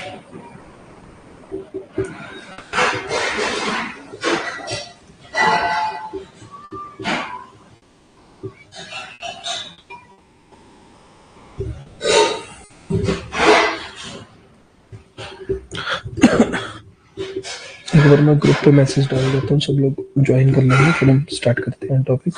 एक बार मैं ग्रुप पे मैसेज डाल देता हूँ, सब लोग ज्वाइन कर लेंगे, फिर हम स्टार्ट करते हैं टॉपिक।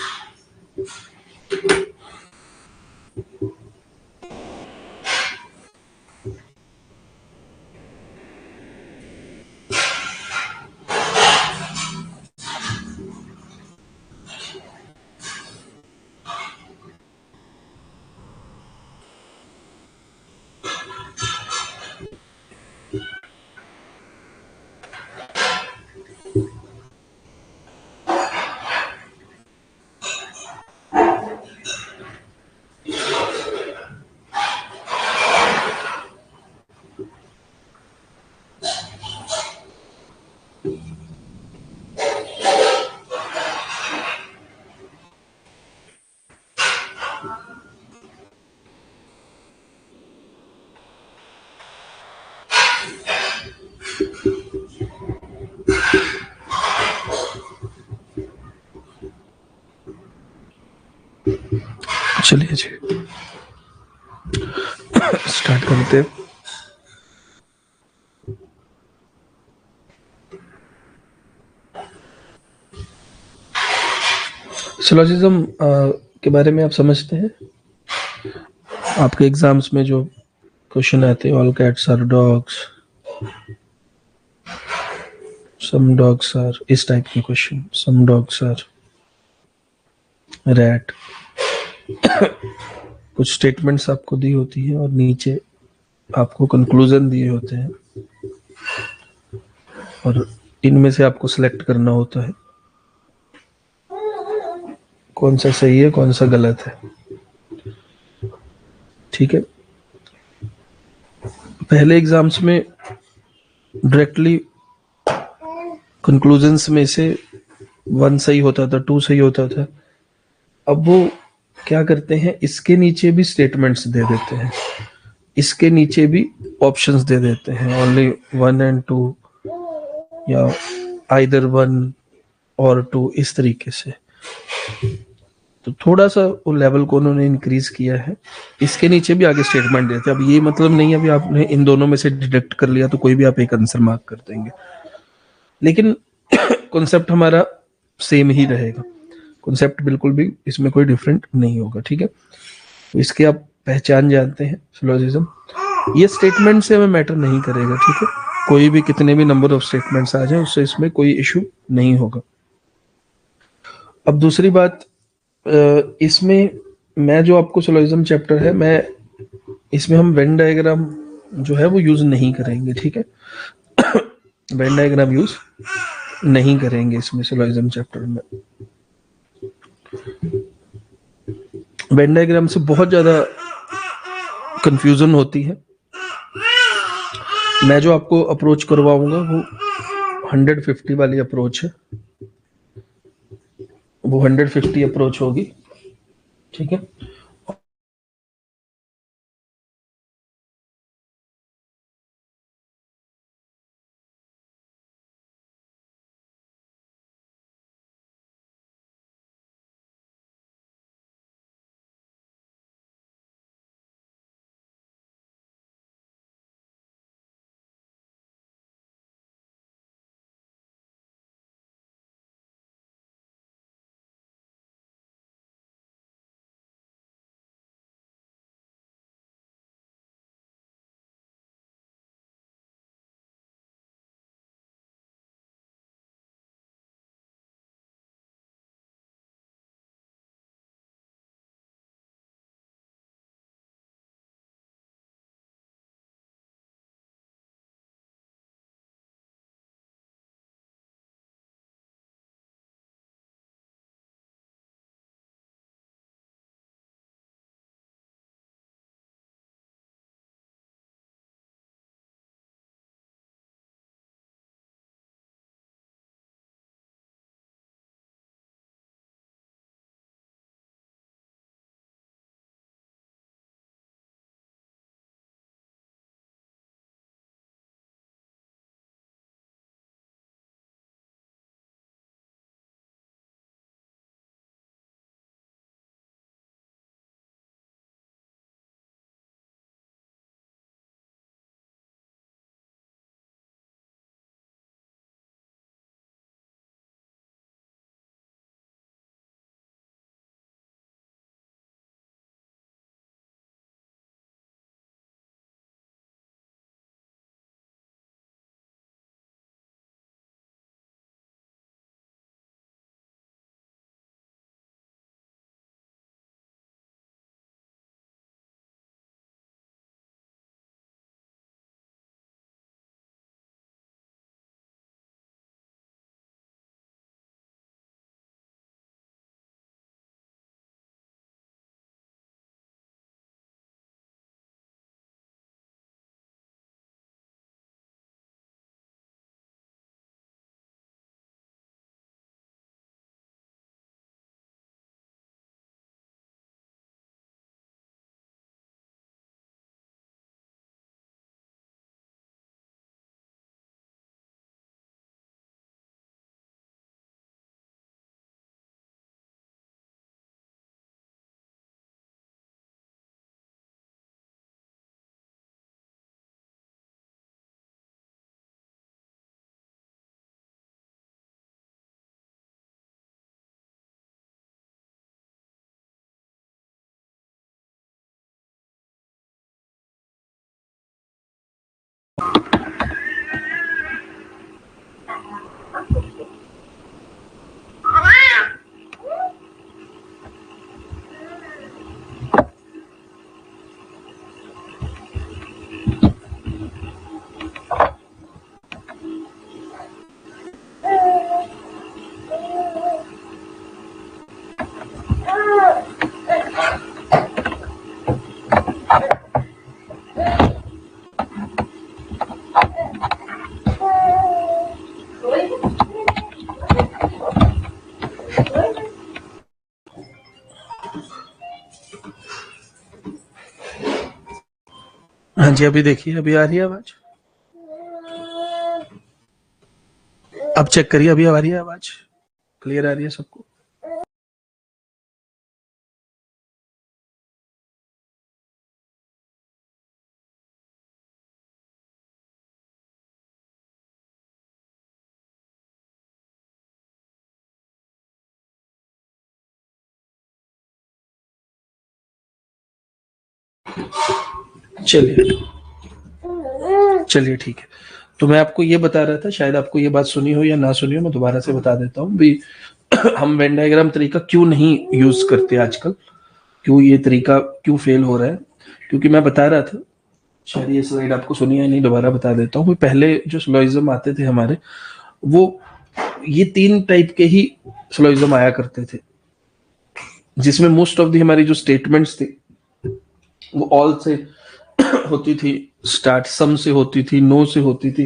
चलिए जी स्टार्ट करते हैं। सिलोजिज्म के बारे में आप समझते हैं? आपके एग्जाम्स में जो क्वेश्चन आते हैं, all cats are dogs, some dogs are, इस टाइप के question, some dogs are rat, कुछ स्टेटमेंट्स आपको दी होती है और नीचे आपको कंक्लूजन दिए होते हैं और इनमें से आपको सिलेक्ट करना होता है कौन सा सही है कौन सा गलत है। ठीक है, पहले एग्जाम्स में डायरेक्टली कंक्लूजन्स में से 1 सही होता था, 2 सही होता था। अब वो क्या करते हैं, इसके नीचे भी स्टेटमेंट्स दे देते हैं, इसके नीचे भी ऑप्शंस दे देते हैं, ओनली 1 and 2 या आइदर 1 और 2, इस तरीके से। तो थोड़ा सा वो लेवल को उन्होंने इंक्रीज किया है, इसके नीचे भी आगे स्टेटमेंट देते हैं। अब ये मतलब नहीं है अभी आपने इन दोनों में से डिटेक्ट कर लिया तो कोई भी आप एक आंसर मार्क कर देंगे, लेकिन कॉन्सेप्ट हमारा सेम ही रहेगा, कॉन्सेप्ट बिल्कुल भी इसमें कोई डिफरेंट नहीं होगा। ठीक है, तो इसके आप पहचान जानते हैं सिलोजिज्म। ये स्टेटमेंट से हमें मैटर नहीं करेगा, ठीक है, कोई भी कितने भी नंबर ऑफ स्टेटमेंट्स आ जाए उससे इसमें कोई इशू नहीं होगा। अब दूसरी बात, इसमें मैं जो आपको सिलोजिज्म चैप्टर है, मैं इसमें हम वेन डायग्राम जो है वो यूज नहीं करेंगे। ठीक है, वेन डायग्राम यूज नहीं करेंगे इसमें सिलोजिज्म चैप्टर में। वेन डायग्राम से बहुत ज्यादा कंफ्यूजन होती है। मैं जो आपको अप्रोच करवाऊंगा वो 150 वाली अप्रोच है, वो 150 अप्रोच होगी। ठीक है, जी अभी देखिए, अभी आ रही है आवाज? अब चेक करिए, अभी आ रही है आवाज? क्लियर आ रही है सबको? चलिए चलिए ठीक है। तो मैं आपको ये बता रहा था, शायद आपको ये बात सुनी हो या ना सुनी हो, मैं दोबारा से बता देता हूँ भी। हम वेन डायग्राम तरीका क्यों नहीं यूज करते आजकल, क्यों ये तरीका क्यों फेल हो रहा है? क्योंकि मैं बता रहा था, शायद ये स्लाइड आपको सुनी है नहीं, दोबारा बता देता हूँ। पहले जो स्लोइज्म आते थे हमारे, वो ये 3 टाइप के ही स्लोइज्म आया करते थे, जिसमें मोस्ट ऑफ दी हमारी जो स्टेटमेंट्स थी वो ऑल से होती थी स्टार्ट, सम से होती थी, नो से होती थी।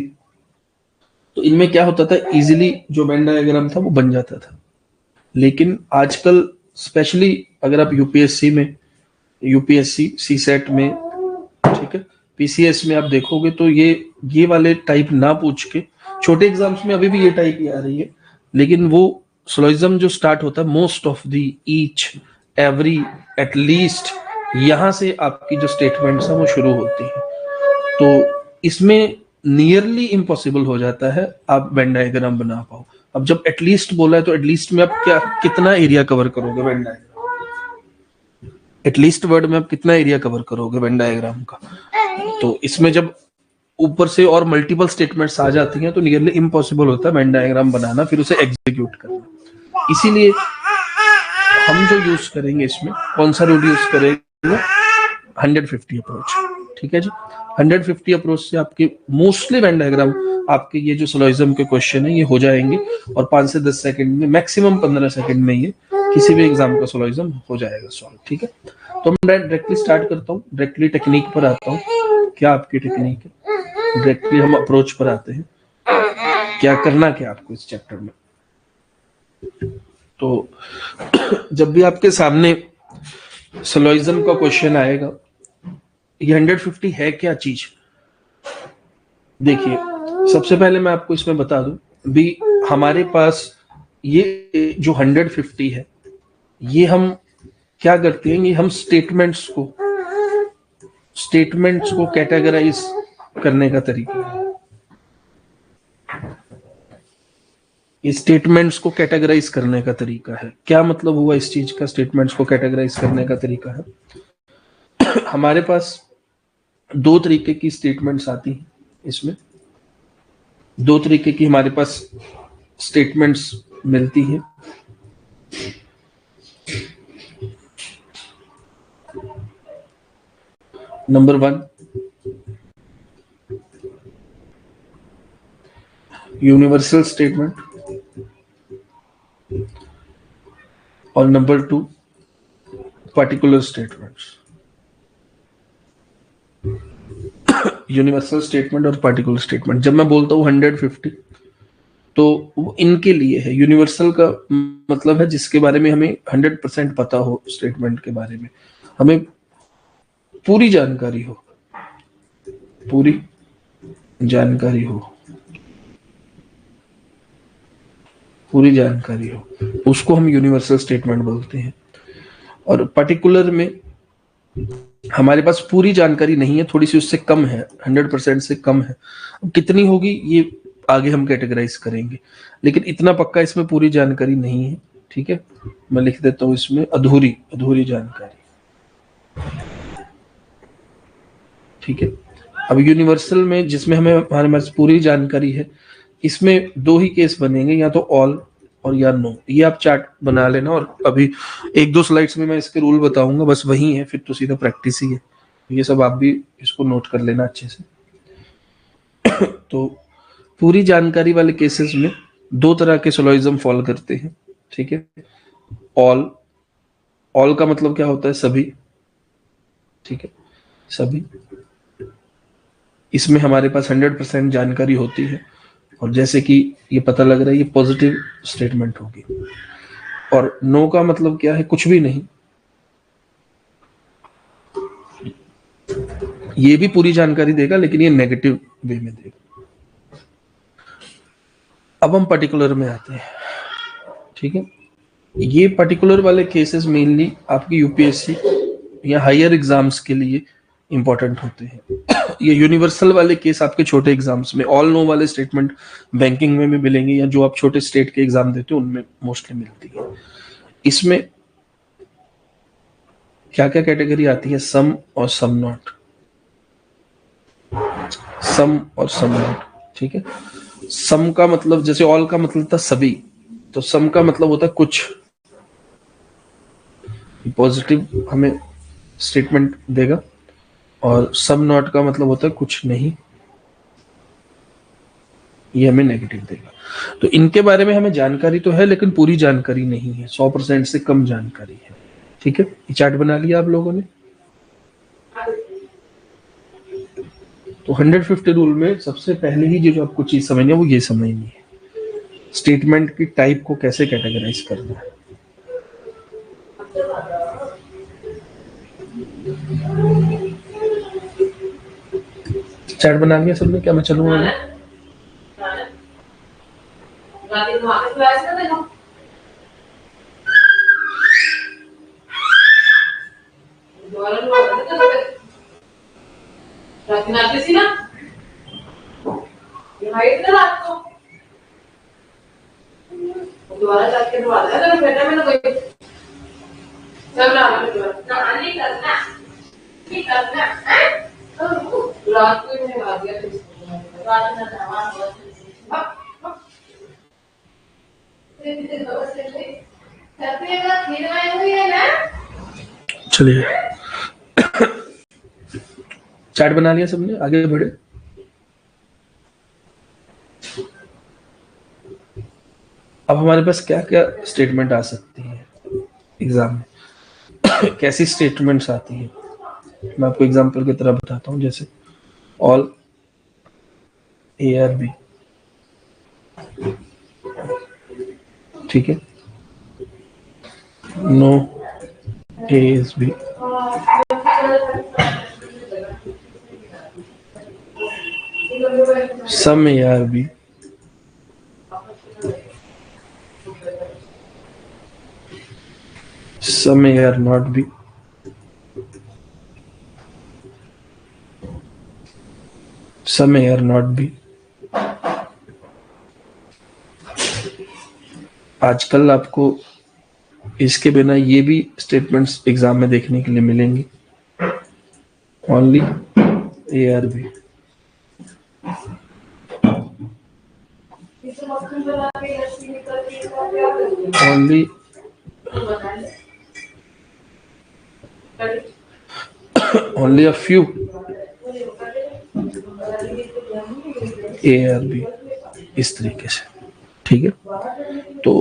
तो इनमें क्या होता था, इजीली जो वेन डायग्राम था वो बन जाता था। लेकिन आजकल स्पेशली अगर आप यूपीएससी में, यूपीएससी सी सेट में, ठीक है, पीसीएस में आप देखोगे तो ये वाले टाइप ना पूछ के, छोटे एग्जाम्स में अभी भी ये टाइप ही आ रही है, लेकिन वो स्लोइज्म जो स्टार्ट होता है most of the, each, every, at least, यहां से आपकी जो स्टेटमेंट्स है वो शुरू होती है। तो इसमें नियरली इम्पॉसिबल हो जाता है आप वेन डायग्राम बना पाओ। अब जब एटलीस्ट बोला है तो एटलीस्ट में आप क्या कितना एरिया कवर करोगे वेन डायग्राम, एटलीस्ट वर्ड में आप कितना एरिया कवर करोगे वेन डायग्राम का? तो इसमें जब ऊपर से और मल्टीपल स्टेटमेंट्स आ जाती हैं तो नियरली इम्पॉसिबल होता है वेन डायग्राम बनाना, फिर उसे एग्जीक्यूट करना। इसीलिए हम जो यूज करेंगे इसमें, कौन सा रूल यूज करेंगे? 150 अप्रोच, ठीक है जी। 150 अप्रोच से आपके मोस्टली वेन डायग्राम, आपके ये जो सोलोइज्म के क्वेश्चन है ये हो जाएंगे, और 5 से 10 सेकंड में, मैक्सिमम 15 सेकंड में ये किसी भी एग्जाम का सोलोइज्म हो जाएगा सॉल्व, ठीक है। तो मैं डायरेक्टली स्टार्ट करता हूँ, डायरेक्टली टेक्निक पर आता हूँ। क्या आपकी टेक्निक है? डायरेक्टली हम अप्रोच पर आते हैं, क्या करना क्या आपको इस चैप्टर में। तो जब भी आपके सामने सोलोइज्म का क्वेश्चन आएगा, ये 150 है क्या चीज? देखिए, सबसे पहले मैं आपको इसमें बता दूं भी, हमारे पास ये जो 150 है, ये हम क्या करते हैं, ये हम स्टेटमेंट्स को कैटेगराइज करने का तरीका है। ये स्टेटमेंट्स को कैटेगराइज करने का तरीका है। क्या मतलब हुआ इस चीज का, स्टेटमेंट्स को कैटेगराइज करने का तरीका है? हमारे पास 2 तरीके की स्टेटमेंट्स आती हैं इसमें, 2 तरीके की हमारे पास स्टेटमेंट्स मिलती हैं। नंबर 1, यूनिवर्सल स्टेटमेंट, और number 2, particular statements. Universal statement और पर्टिकुलर स्टेटमेंट, जब मैं बोलता हूँ 150, तो वो इनके लिए है। यूनिवर्सल का मतलब है जिसके बारे में हमें 100% पता हो, स्टेटमेंट के बारे में हमें पूरी जानकारी हो, पूरी जानकारी हो, पूरी जानकारी हो, उसको हम यूनिवर्सल स्टेटमेंट बोलते हैं। और पर्टिकुलर में हमारे पास पूरी जानकारी नहीं है, थोड़ी सी उससे कम है, 100% से कम है। कितनी होगी ये आगे हम कैटेगराइज करेंगे, लेकिन इतना पक्का इसमें पूरी जानकारी नहीं है, ठीक है। मैं लिख देता हूं इसमें अधूरी जानकारी, ठीक है। अब यूनिवर्सल में जिसमें हमें हमारे पास पूरी जानकारी है, इसमें 2 ही केस बनेंगे, या तो ऑल और या नो। ये आप चार्ट बना लेना, और अभी 1-2 स्लाइड्स में मैं इसके रूल बताऊंगा, बस वही है, फिर तो सीधा प्रैक्टिस ही है। ये सब आप भी इसको नोट कर लेना अच्छे से। तो पूरी जानकारी वाले केसेस में 2 तरह के सोलोइज्म फॉलो करते हैं, ठीक है। ऑल का मतलब क्या होता है? सभी, ठीक है, सभी। इसमें हमारे पास 100% जानकारी होती है, और जैसे कि ये पता लग रहा है ये पॉजिटिव स्टेटमेंट होगी। और नो का मतलब क्या है? कुछ भी नहीं। ये भी पूरी जानकारी देगा, लेकिन ये नेगेटिव वे में देगा। अब हम पर्टिकुलर में आते हैं, ठीक है। ये पर्टिकुलर वाले केसेस मेनली आपकी यूपीएससी या हायर एग्जाम्स के लिए इंपॉर्टेंट होते हैं। ये यूनिवर्सल वाले केस आपके छोटे एग्जाम्स में, ऑल नो वाले स्टेटमेंट बैंकिंग में भी मिलेंगे, या जो आप छोटे स्टेट के एग्जाम देते हो उनमें मोस्टली मिलती है। इसमें क्या क्या कैटेगरी आती है? सम और सम नॉट, सम और सम नॉट, ठीक है। सम का मतलब, जैसे ऑल का मतलब था सभी, तो सम का मतलब होता है कुछ, पॉजिटिव हमें स्टेटमेंट देगा, और सम नॉट का मतलब होता है कुछ नहीं, ये हमें नेगेटिव देगा। तो इनके बारे में हमें जानकारी तो है, लेकिन पूरी जानकारी नहीं है, 100% से कम जानकारी है, ठीक है। ये चार्ट बना लिया आप लोगों ने। तो 150 रूल में सबसे पहले ही जो आपको चीज समझनी है वो ये समझनी है, स्टेटमेंट की टाइप को कैसे कैटेगराइज करना है। चार्ट बना लिया सबने? क्या मैं चलूंगा? दोबारा जाके दोबारा तेरा बेटा मैंने कोई सब ना नहीं करना है रात को मैंने बात किया रात में ना चलिए, चार्ट बना लिया सबने, आगे बढ़े। अब हमारे पास क्या क्या स्टेटमेंट आ सकती है एग्जाम में। कैसी स्टेटमेंट्स आती है, मैं आपको एग्जांपल की तरह बताता हूँ। जैसे ऑल ए आर बी, ठीक है, no A is B, some A are B, some may or not be, some may or not be। आजकल आपको इसके बिना ये भी स्टेटमेंट्स एग्जाम में देखने के लिए मिलेंगी, only A are B, only only a few A are B, इस तरीके से, ठीक है। तो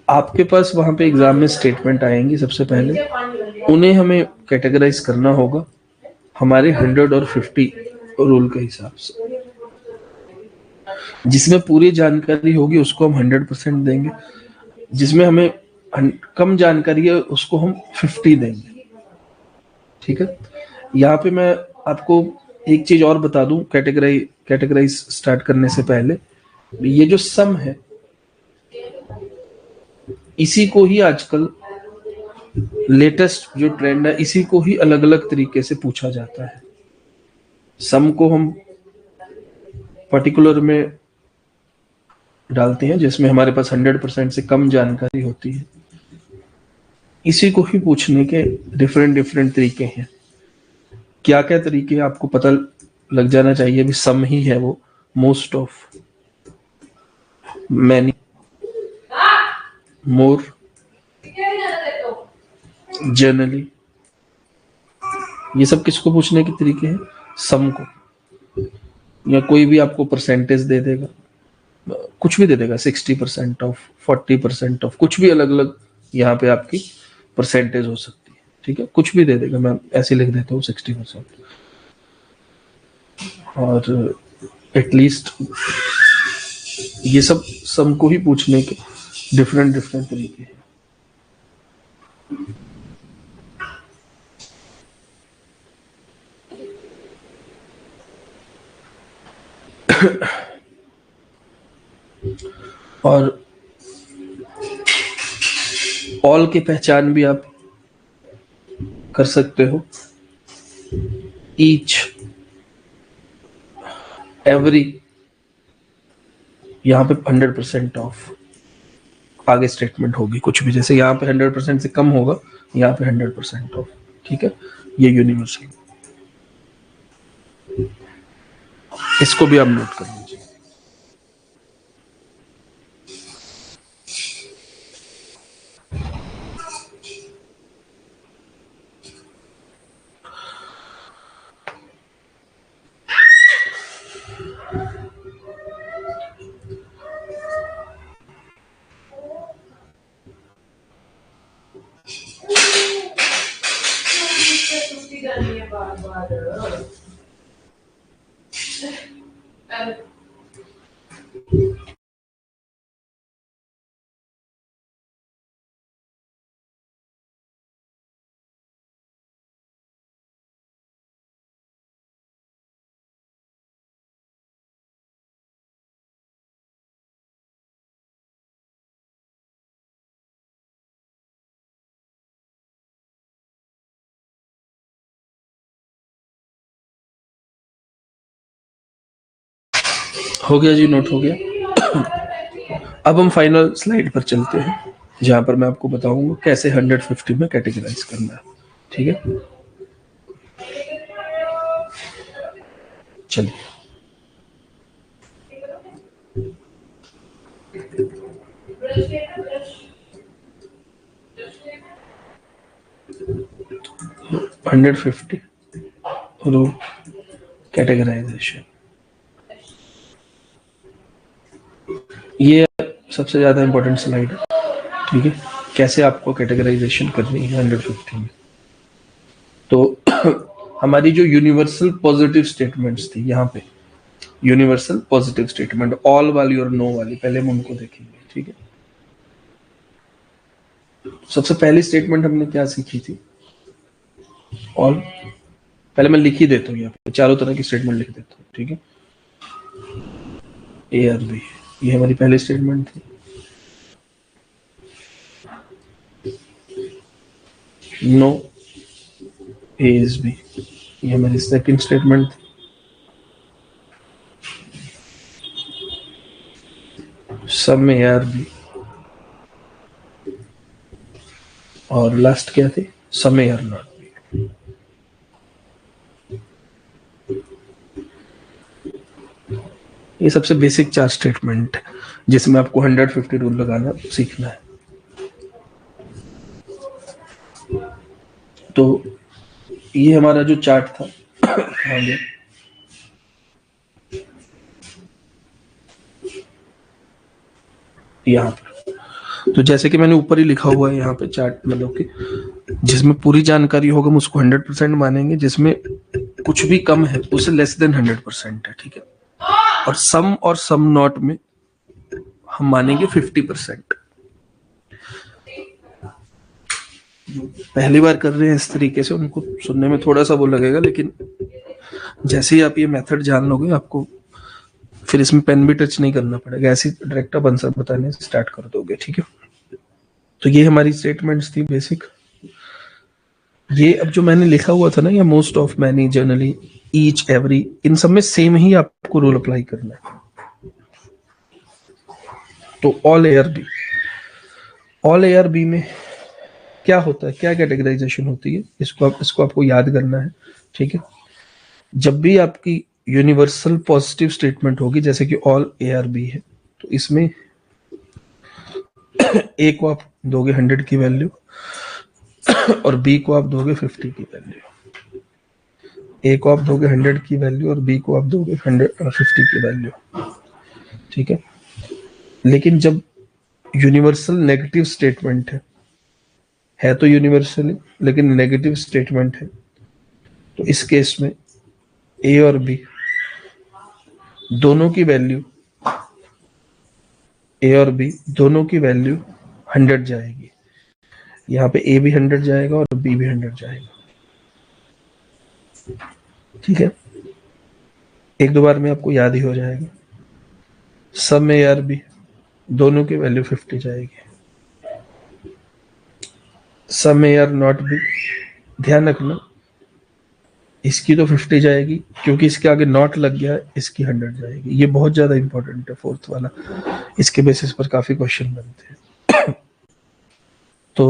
आपके पास वहां पे एग्जाम में स्टेटमेंट आएंगी, सबसे पहले उन्हें हमें कैटेगराइज करना होगा हमारे 100 और 50 रूल के हिसाब से। जिसमें पूरी जानकारी होगी उसको हम 100% देंगे, जिसमें हमें कम जानकारी है उसको हम 50 देंगे, ठीक है। यहाँ पे मैं आपको एक चीज और बता दूं कैटेगराइज स्टार्ट करने से पहले, ये जो सम है इसी को ही आजकल लेटेस्ट जो ट्रेंड है, इसी को ही अलग अलग तरीके से पूछा जाता है। सम को हम पर्टिकुलर में डालते हैं जिसमें हमारे पास 100% से कम जानकारी होती है, इसी को ही पूछने के डिफरेंट तरीके हैं। क्या क्या तरीके आपको पता लग जाना चाहिए, भी सम ही है वो, most of, many, more, generally, ये सब किसको पूछने के तरीके हैं? सम को। या कोई भी आपको परसेंटेज दे देगा, कुछ भी दे देगा, 60% ऑफ, 40% ऑफ, कुछ भी अलग अलग यहाँ पे आपकी परसेंटेज हो सकती है, ठीक है, कुछ भी दे देगा। मैं ऐसे लिख देता हूँ 60%, और एटलीस्ट ये सब सम को ही पूछने के डिफरेंट तरीके हैं। और ऑल की पहचान भी आप कर सकते हो, ईच, एवरी, यहाँ पे 100% ऑफ आगे स्टेटमेंट होगी कुछ भी, जैसे यहाँ पे 100% से कम होगा, यहाँ पे 100% ऑफ। ठीक है, ये यूनिवर्सल, इसको भी आप नोट कर लीजिए। हो गया जी, नोट हो गया। अब हम फाइनल स्लाइड पर चलते हैं, जहां पर मैं आपको बताऊंगा कैसे 150 में कैटेगराइज करना है। ठीक है, चलिए। 150 रूल कैटेगराइजेशन, ये सबसे ज्यादा इंपॉर्टेंट स्लाइड है। ठीक है, कैसे आपको कैटेगराइजेशन करनी है 150 में। तो हमारी जो यूनिवर्सल पॉजिटिव स्टेटमेंट्स थी, यहाँ पे यूनिवर्सल पॉजिटिव स्टेटमेंट, ऑल वाली और नो वाली, पहले हम उनको देखेंगे। ठीक है, सबसे पहली स्टेटमेंट हमने क्या सीखी थी, ऑल। पहले मैं लिख ही देता हूँ, यहाँ पे चारों तरह की स्टेटमेंट लिख देता हूँ। ठीक है, ए और बी, ये हमारी पहली स्टेटमेंट थी। नो ए इज बी, ये हमारी सेकंड स्टेटमेंट थी। सम ए आर बी, और लास्ट क्या थी, सम ए आर नॉट बी। ये सबसे बेसिक 4 स्टेटमेंट जिसमें आपको 150 रूल लगाना सीखना है। तो ये हमारा जो चार्ट था आगे, यहाँ पर तो जैसे कि मैंने ऊपर ही लिखा हुआ है यहाँ पे चार्ट, मतलब कि जिसमें पूरी जानकारी होगा हम उसको 100% मानेंगे, जिसमें कुछ भी कम है उसे लेस देन 100% है। ठीक है, और सम नॉट में हम मानेंगे 50%। पहली बार कर रहे हैं इस तरीके से, उनको सुनने में थोड़ा सा वो लगेगा, लेकिन जैसे ही आप ये मेथड जान लोगे, आपको फिर इसमें पेन भी टच नहीं करना पड़ेगा, ऐसे डायरेक्ट आप आंसर बताने से स्टार्ट कर दोगे। ठीक है, तो ये हमारी स्टेटमेंट्स थी बेसिक। ये अब जो मैंने लिखा हुआ था ना, या most of, many, generally, each, every, इन सब में सेम ही आपको रूल अप्लाई करना है। तो all A are B, all A are B में क्या होता है, क्या कैटेगराइजेशन होती है, इसको आपको याद करना है। ठीक है, जब भी आपकी यूनिवर्सल पॉजिटिव स्टेटमेंट होगी, जैसे कि ऑल ए आर बी है, तो इसमें ए को आप दोगे 100 की वैल्यू और बी को आप दोगे 50 की वैल्यू। ए को आप दोगे 100 की वैल्यू और बी को आप दोगे 50 की वैल्यू। ठीक है, लेकिन जब यूनिवर्सल नेगेटिव स्टेटमेंट है तो यूनिवर्सल, लेकिन नेगेटिव स्टेटमेंट है, तो इस केस में ए और बी दोनों की वैल्यू, ए और बी दोनों की वैल्यू 100 जाएगी। यहाँ पे ए भी 100 जाएगा और बी भी 100 जाएगा। ठीक है, एक दो बार में आपको याद ही हो जाएगा। सम ए आर बी, दोनों की वैल्यू 50 जाएगी। सम ए आर नॉट बी, ध्यान रखना इसकी तो 50 जाएगी क्योंकि इसके आगे नॉट लग गया, इसकी 100 जाएगी। ये बहुत ज्यादा इंपॉर्टेंट है फोर्थ वाला, इसके बेसिस पर काफी क्वेश्चन बनते हैं। तो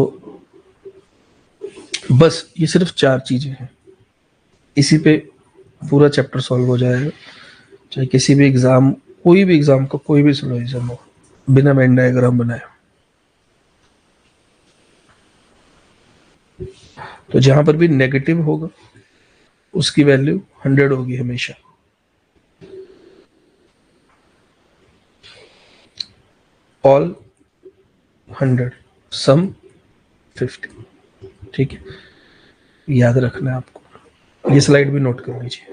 बस ये सिर्फ 4 चीजें हैं, इसी पे पूरा चैप्टर सॉल्व हो जाएगा। चाहे किसी भी एग्जाम, कोई भी एग्जाम का कोई भी सोल्यूशन हो, बिना वेन डायग्राम बनाए। तो जहां पर भी नेगेटिव होगा उसकी वैल्यू 100 होगी हमेशा। ऑल 100, सम 50। ठीक है, याद रखना है आपको। ये स्लाइड भी नोट कर लीजिए,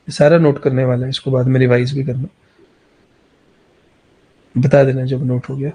सारा नोट करने वाला है, इसको बाद में रिवाइज भी करना, बता देना जब नोट हो गया।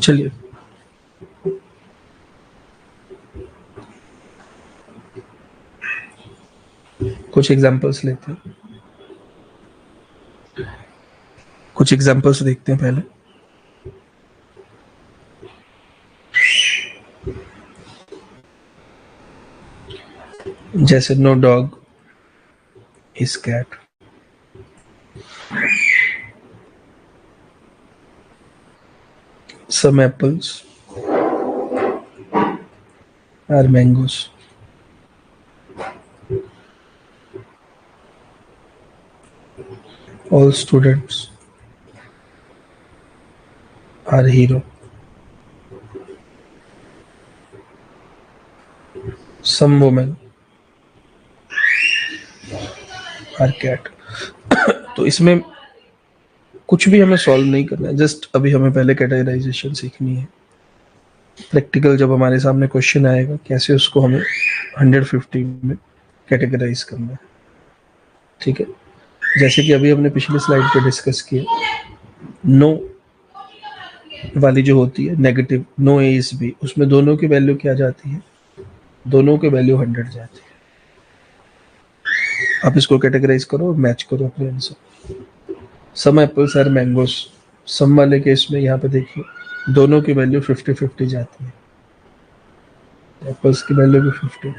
चलिए कुछ एग्जांपल्स लेते हैं, कुछ एग्जांपल्स देखते हैं पहले। जैसे no dog is cat, some apples are mangoes, all students are hero, some women are cat। तो इसमें कुछ भी हमें सॉल्व नहीं करना है, जस्ट अभी हमें पहले कैटेगराइजेशन सीखनी है। प्रैक्टिकल जब हमारे सामने क्वेश्चन आएगा कैसे उसको हमें 150 में कैटेगराइज करना है। ठीक है, जैसे कि अभी हमने पिछले स्लाइड पे डिस्कस किया, नो वाली जो होती है negative, no A is B, उसमें दोनों की वैल्यू क्या जाती है, दोनों की वैल्यू 100 जाती है। आप इसको कैटेगराइज करो और मैच करो अपने answer. Some apples are mangoes, some वाले केस में यहाँ पे देखिए दोनों की वैल्यू 50-50 जाती है। एप्पल्स की वैल्यू भी 50,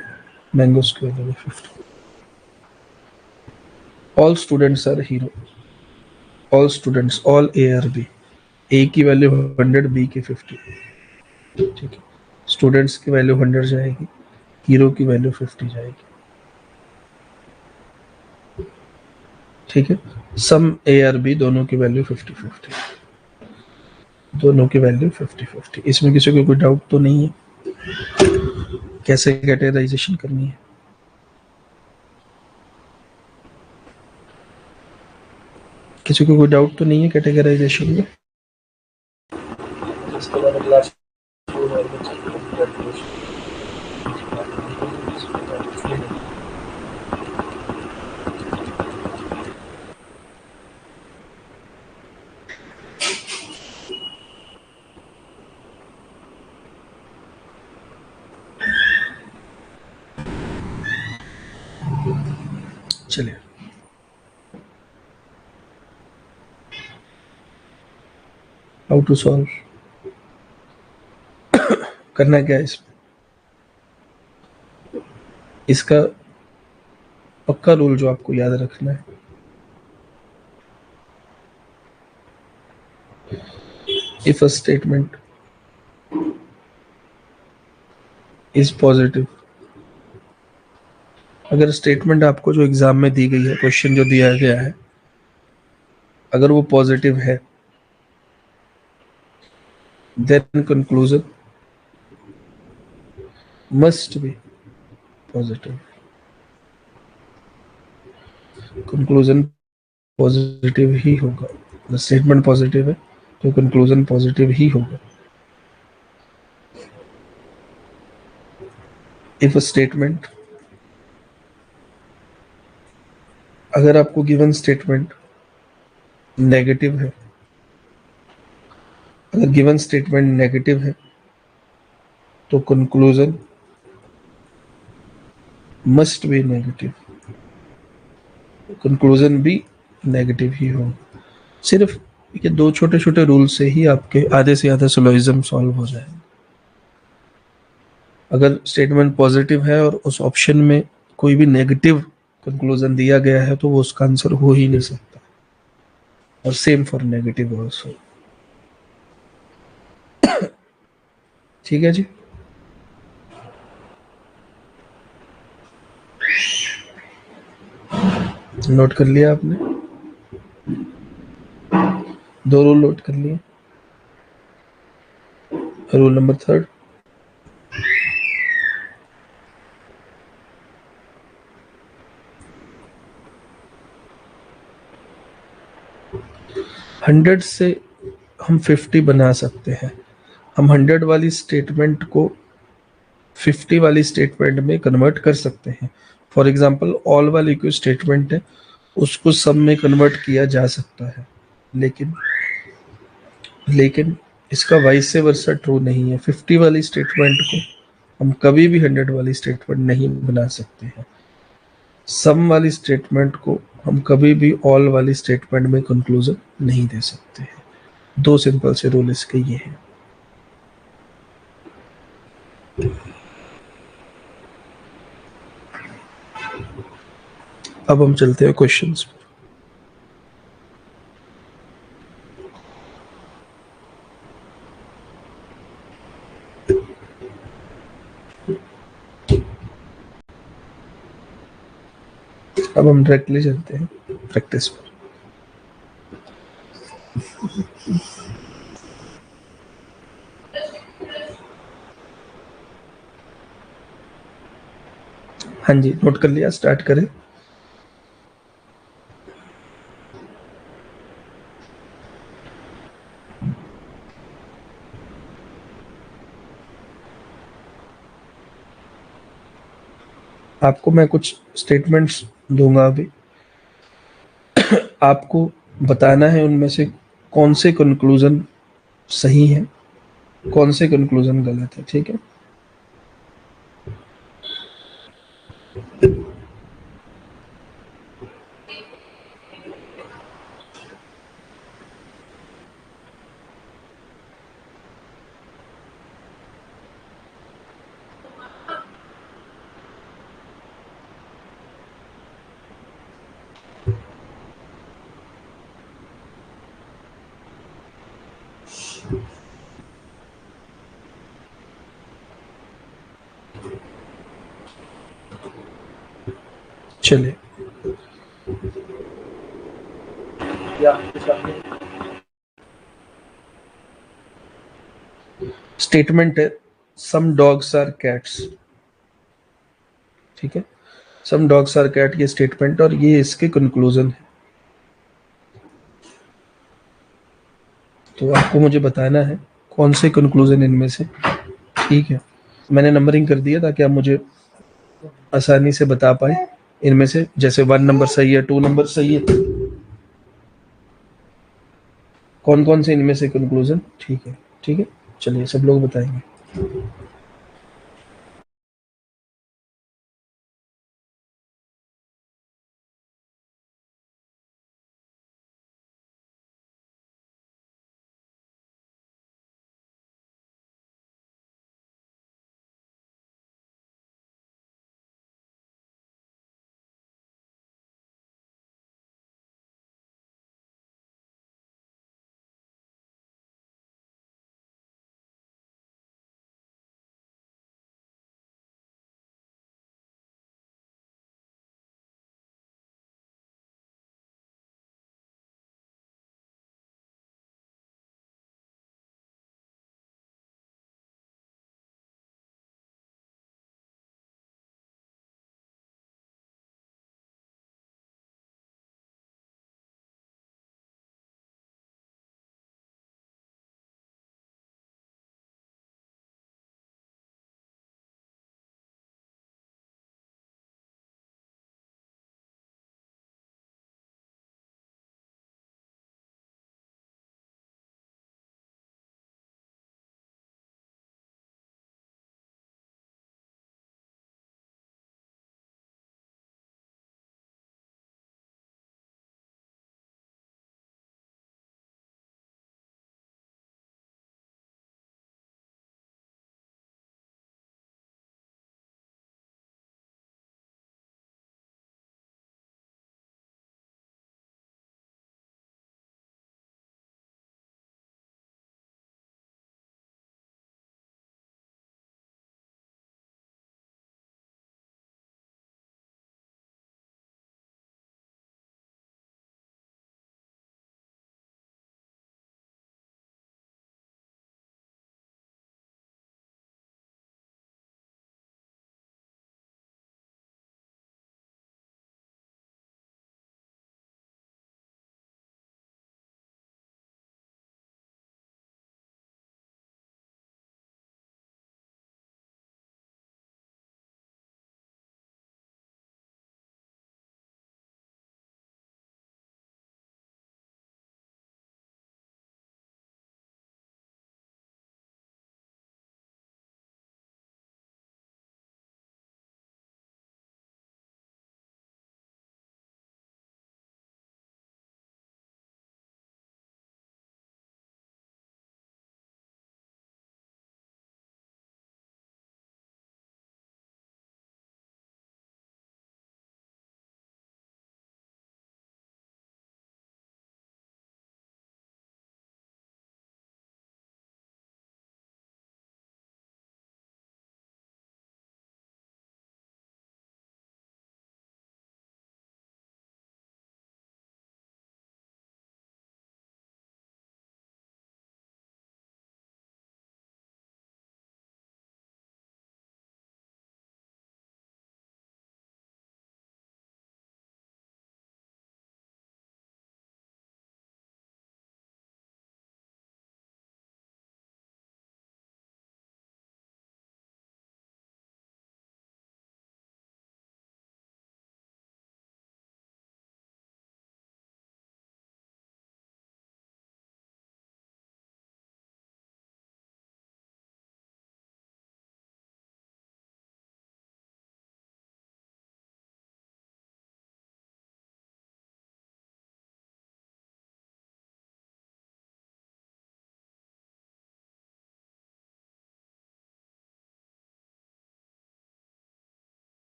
मैंगोस की वैल्यू भी 50। All students are hero, all students, all A are B, A की वैल्यू 100, बी की 50। ठीक है, स्टूडेंट्स की वैल्यू 100 जाएगी, हीरो की वैल्यू 50 जाएगी। ठीक है, सम ए आर बी, दोनों की वैल्यू 50-50, दोनों की वैल्यू 50-50। इसमें किसी को कोई डाउट तो नहीं है? कैसे कैटेगराइजेशन करनी है? किसी को कोई डाउट तो नहीं है कैटेगराइजेशन में? इसके बाद अगला चलिए, हाउ टू सॉल्व करना क्या है इसमें? इसका पक्का रूल जो आपको याद रखना है, if a statement is positive, अगर स्टेटमेंट आपको जो एग्जाम में दी गई है, क्वेश्चन जो दिया गया है, अगर वो पॉजिटिव है, then conclusion must be positive. Conclusion positive ही होगा। अगर स्टेटमेंट पॉजिटिव है तो कंक्लूजन पॉजिटिव ही होगा। इफ अ स्टेटमेंट, अगर आपको गिवन स्टेटमेंट नेगेटिव है, अगर गिवन स्टेटमेंट नेगेटिव है तो conclusion must B negative, conclusion भी नेगेटिव ही होगा। सिर्फ ये दो छोटे छोटे रूल से ही आपके आधे से ज्यादा सिलोजिज्म सॉल्व हो जाएगा। अगर स्टेटमेंट पॉजिटिव है और उस ऑप्शन में कोई भी नेगेटिव कंक्लूजन दिया गया है तो वो उसका आंसर हो ही नहीं सकता। और सेम फॉर नेगेटिव ऑल्सो। ठीक है जी। नोट कर लिया आपने? दो रूल नोट कर लिए। रूल नंबर 3, हंड्रेड से हम 50 बना सकते हैं। हम 100 वाली स्टेटमेंट को 50 वाली स्टेटमेंट में कन्वर्ट कर सकते हैं। फॉर एग्जाम्पल, ऑल वाली कोई स्टेटमेंट है उसको सब में कन्वर्ट किया जा सकता है, लेकिन लेकिन इसका वाइस वर्सा ट्रू नहीं है। 50 वाली स्टेटमेंट को हम कभी भी 100 वाली स्टेटमेंट नहीं बना सकते हैं। सम वाली स्टेटमेंट को हम कभी भी ऑल वाली स्टेटमेंट में कंक्लूजन नहीं दे सकते हैं। दो सिंपल से रूल इसके ये हैं। अब हम चलते हैं क्वेश्चंस पर। अब हम डायरेक्टली चलते हैं प्रैक्टिस पर। हाँ जी, नोट कर लिया, स्टार्ट करें। आपको मैं कुछ स्टेटमेंट्स दूंगा अभी, आपको बताना है उनमें से कौन से कंक्लूजन सही है, कौन से कंक्लूजन गलत है। ठीक है? चलिए, स्टेटमेंट है सम डॉग्स आर कैट्स। ठीक है, सम डॉग्स आर कैट, ये स्टेटमेंट और ये इसके कंक्लूजन है। तो आपको मुझे बताना है कौन से कंक्लूजन इनमें से ठीक है। मैंने नंबरिंग कर दिया ताकि आप मुझे आसानी से बता पाए इनमें से, जैसे 1 नंबर सही है, 2 नंबर सही है, कौन कौन से इनमें से कंक्लूजन ठीक है। ठीक है, चलिए सब लोग बताएंगे।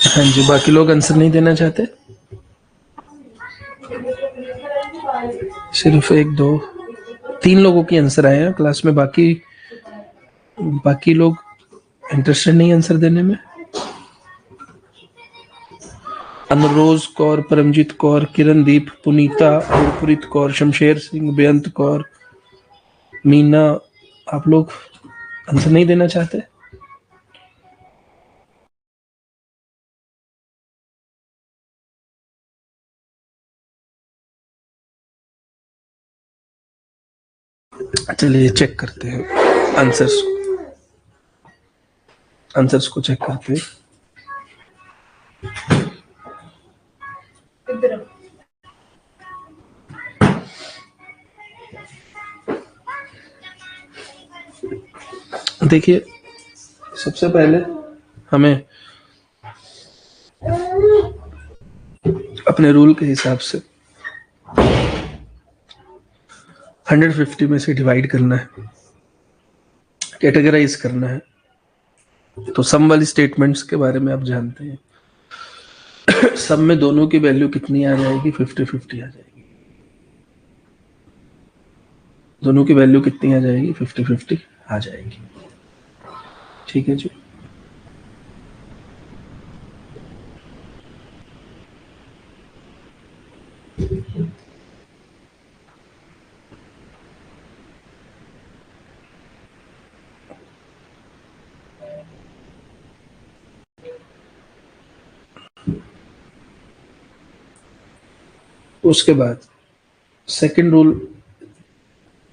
हाँ जी, बाकी लोग आंसर नहीं देना चाहते? सिर्फ 1 2 3 लोगों की आंसर आए हैं क्लास में, बाकी बाकी लोग इंटरेस्टेड नहीं आंसर देने में? अनरोज कौर, परमजीत कौर, किरणदीप, पुनीता, गुरप्रीत कौर, शमशेर सिंह, बेअंत कौर, मीना, आप लोग आंसर नहीं देना चाहते? चलिए चेक करते हैं आंसर्स को चेक करते हैं। देखिए, सबसे पहले हमें अपने रूल के हिसाब से 150 में से डिवाइड करना है, कैटेगराइज करना है। तो सम वाली स्टेटमेंट्स के बारे में आप जानते हैं। सम में दोनों की वैल्यू कितनी आ जाएगी? 50-50 आ जाएगी। दोनों की वैल्यू कितनी आ जाएगी? 50-50 आ जाएगी। ठीक है जी। उसके बाद सेकंड रूल,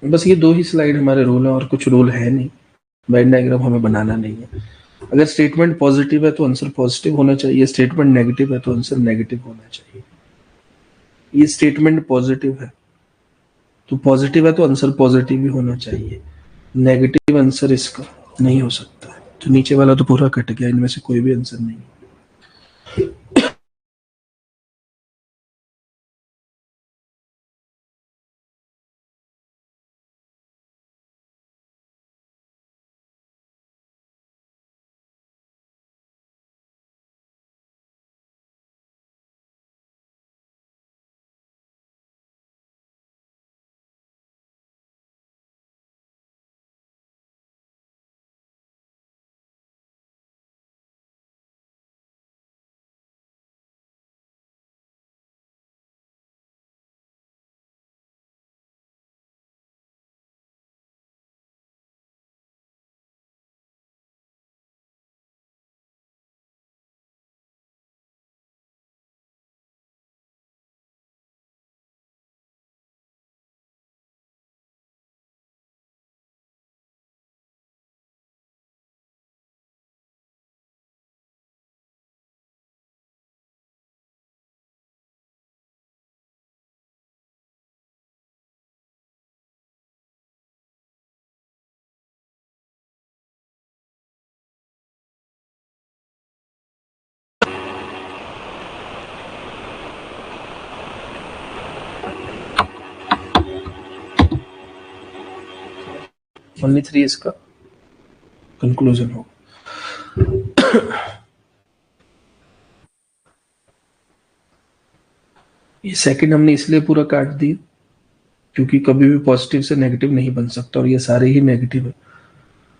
बस ये दो ही स्लाइड हमारे रूल है और कुछ रूल है नहीं। वेन डायग्राम हमें बनाना नहीं है। अगर स्टेटमेंट पॉजिटिव है तो आंसर पॉजिटिव होना चाहिए, स्टेटमेंट नेगेटिव है तो आंसर नेगेटिव होना चाहिए। ये स्टेटमेंट पॉजिटिव है तो आंसर पॉजिटिव ही होना चाहिए। नेगेटिव आंसर इसका नहीं हो सकता है। तो नीचे वाला तो पूरा कट गया, इनमें से कोई भी आंसर नहीं। ओनली 3 इसका कंक्लूजन होगा। ये सेकंड हमने इसलिए पूरा काट दिया क्योंकि कभी भी पॉजिटिव से नेगेटिव नहीं बन सकता और ये सारे ही नेगेटिव है।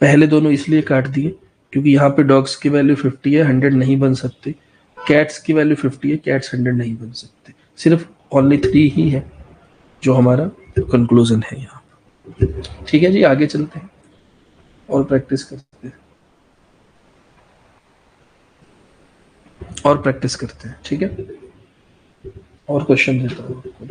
पहले दोनों इसलिए काट दिए क्योंकि यहाँ पे डॉग्स की वैल्यू 50 है, 100 नहीं बन सकती। कैट्स की वैल्यू 50 है, कैट्स 100 नहीं बन सकते। सिर्फ ओनली 3 ही है जो हमारा कंक्लूजन है यहाँ। ठीक है जी, आगे चलते हैं और प्रैक्टिस करते हैं ठीक है। और क्वेश्चन देता हूँ आपको।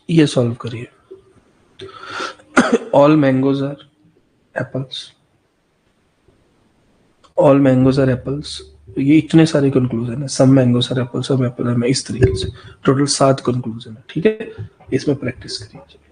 ये सॉल्व करिए। All mangoes are apples, all mangoes are apples. ये इतने सारे कंक्लूजन है, सम मैंगोज आर एप्पल, सब एप्पल है, मैं इस तरीके से टोटल 7 कंक्लूजन है, ठीक है। इसमें प्रैक्टिस करिए।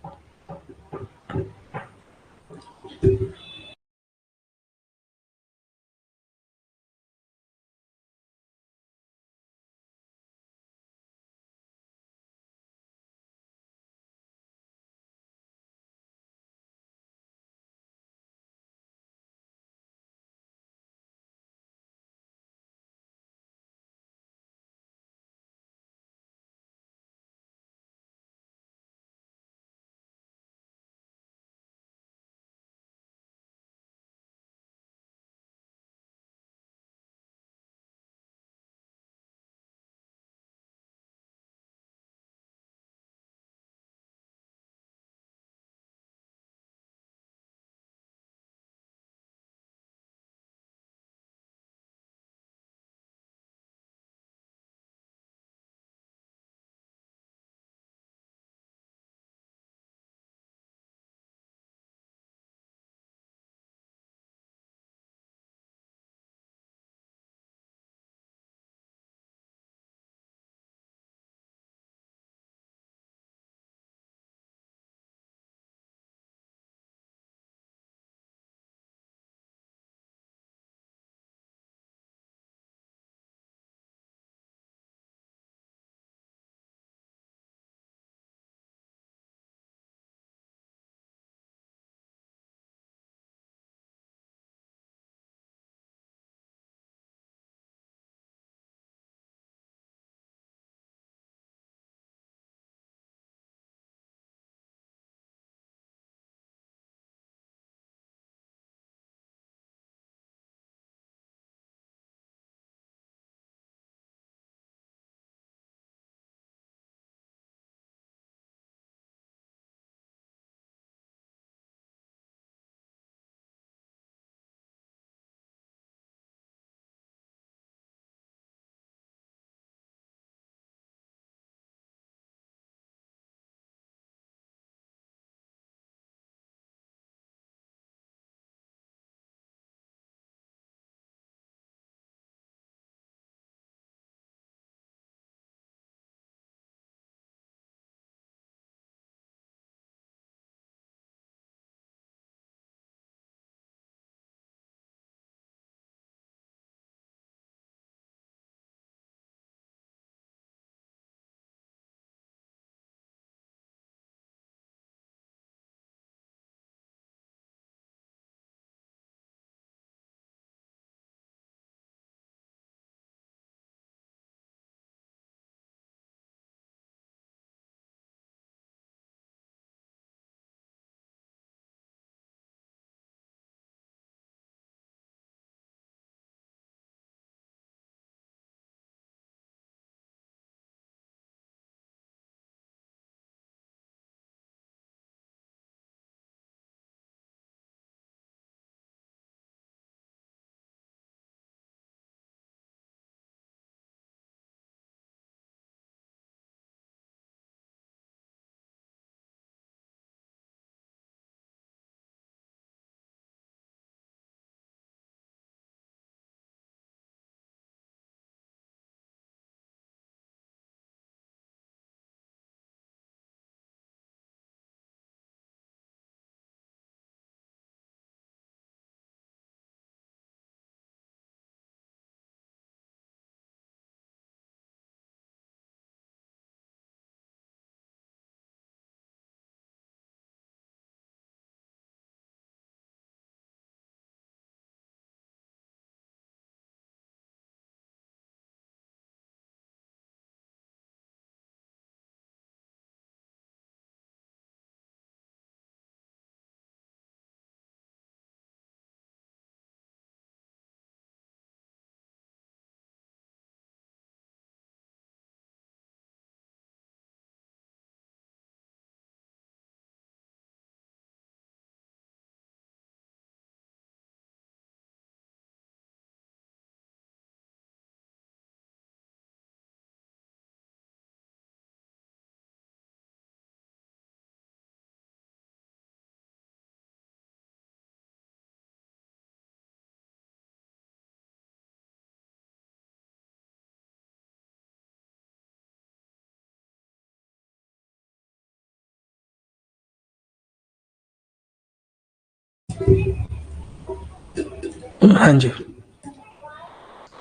हाँ जी,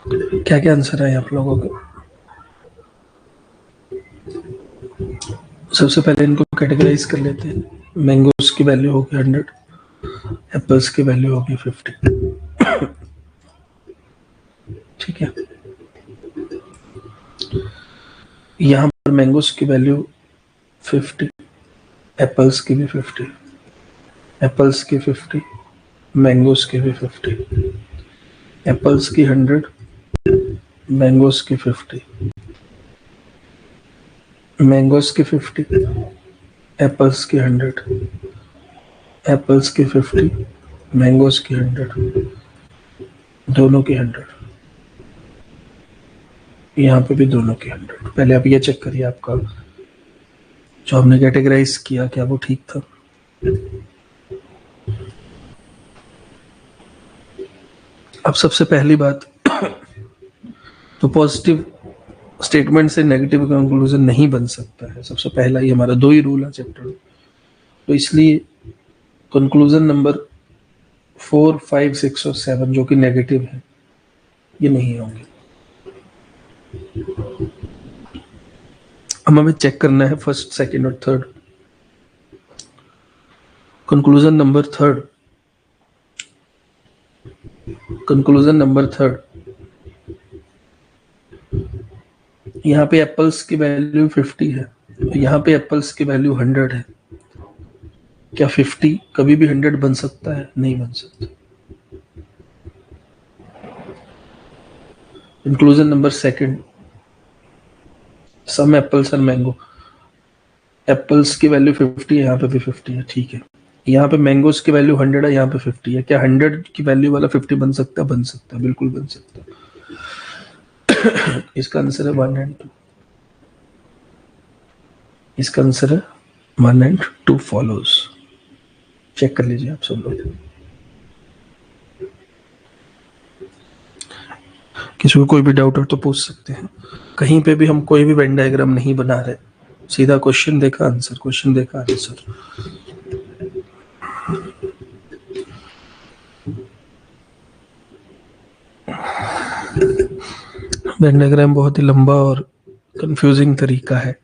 क्या क्या आंसर है आप लोगों के? सबसे पहले इनको कैटेगराइज कर लेते हैं। मैंगोस की वैल्यू होगी 100, एप्पल्स की वैल्यू होगी 50। ठीक है, यहाँ पर मैंगोस की वैल्यू 50, एप्पल्स की भी 50, एप्पल्स की 50, मैंगोस की भी 50, एप्पल्स की 100, मैंगोस की 50, मैंगोस की 50, एप्पल्स की 100, एप्पल्स की 50, मैंगोस की 100, दोनों की 100, यहाँ पे भी दोनों की 100। पहले आप ये चेक करिए आपका जो हमने कैटेगराइज किया क्या वो ठीक था। अब सबसे पहली बात, तो पॉजिटिव स्टेटमेंट से नेगेटिव कंक्लूजन नहीं बन सकता है। सबसे पहला ही हमारा 2 ही रूल है चैप्टर में, तो इसलिए कंक्लूजन नंबर 4, 5, 6 और 7 जो कि नेगेटिव है ये नहीं होंगे। अब हमें चेक करना है फर्स्ट, सेकंड और third. Conclusion number third, conclusion number third, यहाँ पे एप्पल्स की वैल्यू 50 है, यहाँ पे एप्पल्स की वैल्यू 100 है। क्या 50 कभी भी 100 बन सकता है? नहीं बन सकता। कंक्लूजन नंबर सेकंड, सम एप्पल्स और मैंगो, एप्पल्स की वैल्यू 50 है, यहाँ पे भी 50 है, ठीक है। यहाँ पे मैंगोस की वैल्यू 100 है, यहाँ पे 50 है। क्या 100 की वैल्यू वाला 50 बन सकता है? बन सकता है, बिल्कुल बन सकता है। इसका आंसर है 1 एंड 2। इसका आंसर है 1 एंड 2 फॉलोज। चेक कर लीजिए आप सब लोग। किसी को कोई भी डाउट हो तो पूछ सकते हैं। कहीं पे भी हम कोई भी वेन डायग्राम नहीं बना रहे, सीधा क्वेश्चन देखा आंसर, क्वेश्चन देखा आंसर। वेन डायग्राम बहुत ही लंबा और कंफ्यूजिंग तरीका है।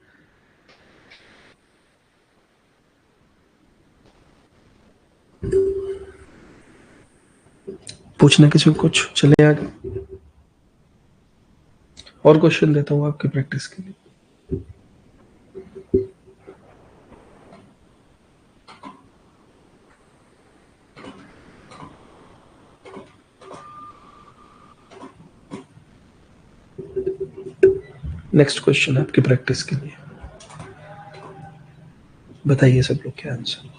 पूछना किसी को कुछ, चले आगे। और क्वेश्चन देता हूँ आपकी प्रैक्टिस के लिए। नेक्स्ट क्वेश्चन आपकी प्रैक्टिस के लिए, बताइए सब लोग क्या आंसर।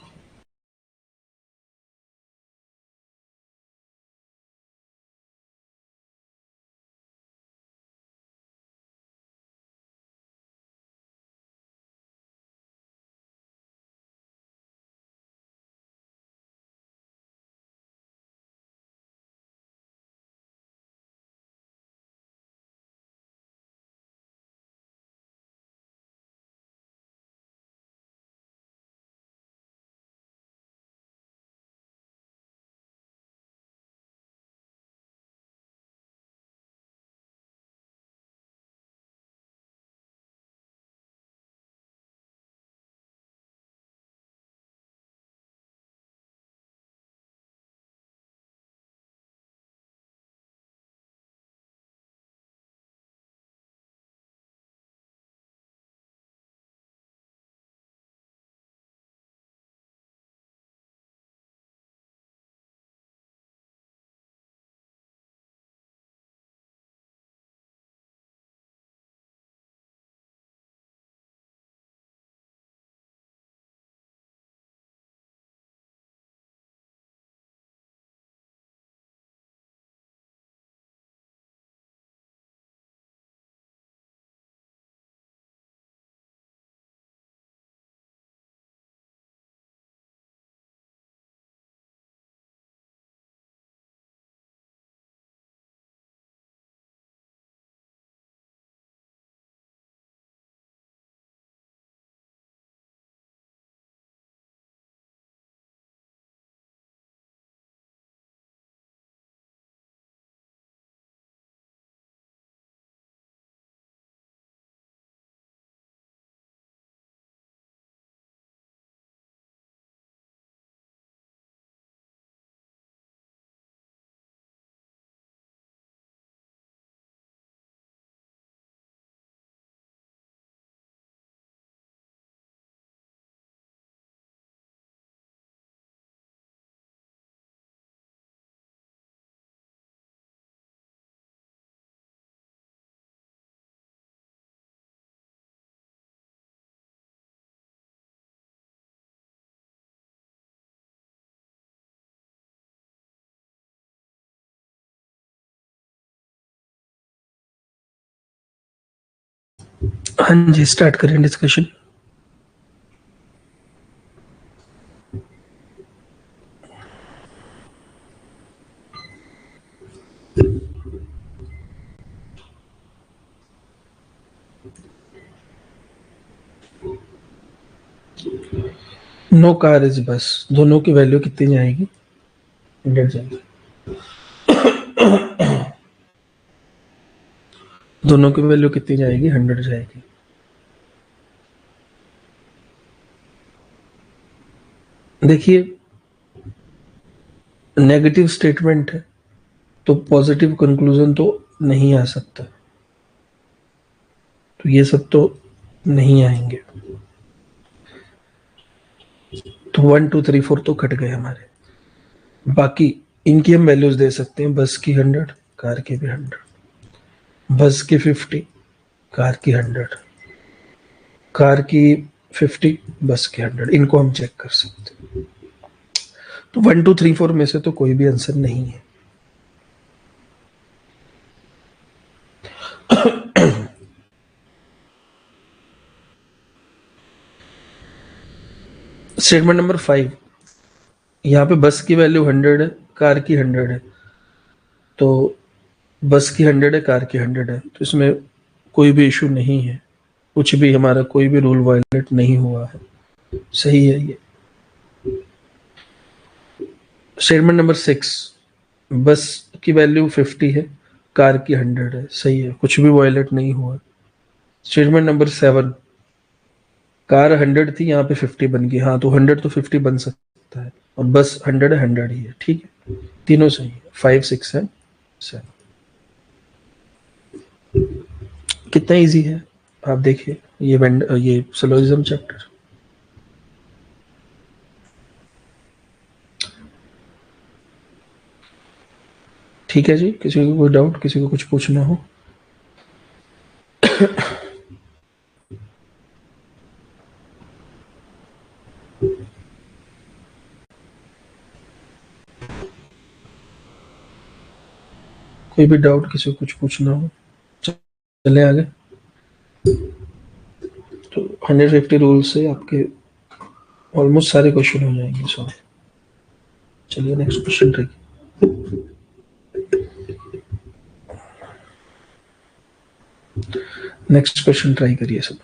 हाँ जी, स्टार्ट करें डिस्कशन। नो कार इज बस, दोनों की वैल्यू कितनी जाएगी? 100 जाएगी। दोनों की वैल्यू कितनी जाएगी? 100 जाएगी। देखिए, नेगेटिव स्टेटमेंट है तो पॉजिटिव कंक्लूजन तो नहीं आ सकता, तो ये सब तो नहीं आएंगे। तो 1 2 3 4 तो कट गए हमारे। बाकी इनकी हम वैल्यूज दे सकते हैं, बस की 100, कार की भी 100, बस की 50, कार की 100, कार की 50, बस की 100। इनको हम चेक कर सकते हैं। तो 1 2 3 4 में से तो कोई भी आंसर नहीं है। स्टेटमेंट नंबर 5, यहाँ पे बस की वैल्यू 100 है, कार की 100 है, तो बस की 100 है, कार की 100 है, तो इसमें कोई भी इशू नहीं है, कुछ भी हमारा कोई भी रूल वायलेट नहीं हुआ है, सही है ये। स्टेटमेंट नंबर 6, बस की वैल्यू 50 है, कार की 100 है, सही है, कुछ भी वायलेट नहीं हुआ। स्टेटमेंट नंबर 7, कार 100 थी, यहाँ पे 50 बन गई, हाँ तो 100 तो 50 बन सकता है, और बस 100 है, 100 ही है, ठीक है, तीनों सही है। 5 6 एंड 7। कितना इजी है आप देखिए, ये सिलोजिज्म चैप्टर। ठीक है जी, किसी को कोई डाउट, किसी को कुछ पूछना हो? कोई भी डाउट, किसी को कुछ पूछना हो? चले आगे। तो 150 रूल से आपके ऑलमोस्ट सारे क्वेश्चन हो जाएंगे सॉल्व। चलिए next question try. Next question try करिए सब।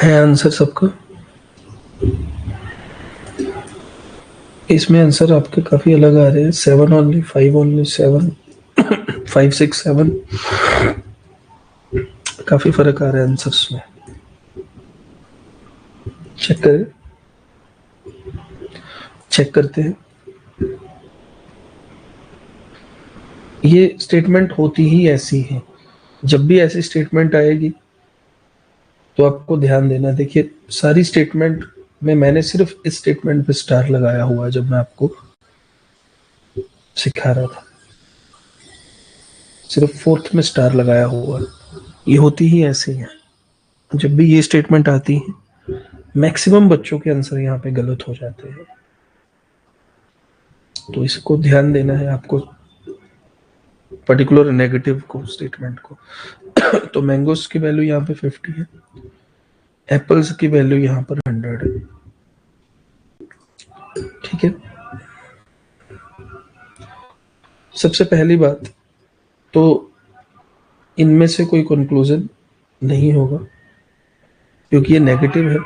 है आंसर सबका? इसमें आंसर आपके काफी अलग आ रहे हैं। 7 ओनली, 5 ओनली, 7, 5, 6, 7, काफी फर्क आ रहा है आंसर्स में। चेक करें, चेक करते हैं। ये स्टेटमेंट होती ही ऐसी है। जब भी ऐसी स्टेटमेंट आएगी तो आपको ध्यान देना। देखिए, सारी स्टेटमेंट में मैंने सिर्फ इस स्टेटमेंट पे स्टार लगाया हुआ है जब मैं आपको सिखा रहा था, सिर्फ फोर्थ में स्टार लगाया हुआ है। ये होती ही ऐसे है। जब भी ये स्टेटमेंट आती है, मैक्सिमम बच्चों के आंसर यहाँ पे गलत हो जाते हैं, तो इसको ध्यान देना है आपको, पर्टिकुलर नेगेटिव को, स्टेटमेंट को। तो मैंगोस की वैल्यू यहाँ पे 50 है, एप्पल्स की वैल्यू यहाँ पर 100 है। ठीक है। सबसे पहली बात तो इनमें से कोई कंक्लूजन नहीं होगा, क्योंकि ये नेगेटिव है,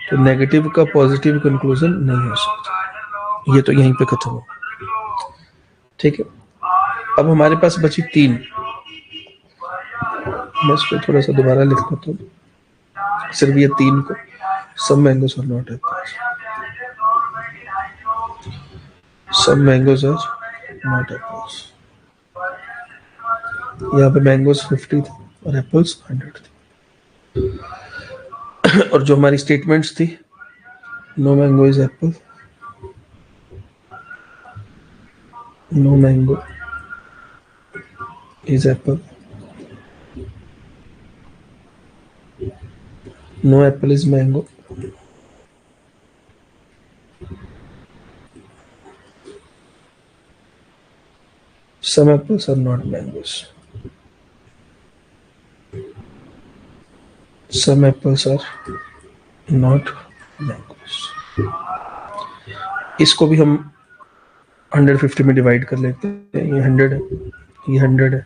तो नेगेटिव का पॉजिटिव कंक्लूजन नहीं हो सकता। ये तो यहीं पे खत्म हो। ठीक है। अब हमारे पास बची 3। मैं इसको थोड़ा सा दोबारा लिख लेता हूँ, सिर्फ ये 3 को। Some mangoes are not apples. Some mangoes are not apples. यहाँ पे मैंगोज 50 थे और एप्पल्स 100 थे। और जो हमारी स्टेटमेंट्स थी, no mango is apple, no mango is apple, no apple is mango, some apples are not mangoes, some apples are not mangoes। इसको भी हम 150 में डिवाइड कर लेते हैं। ये 100 है, ये 100 है,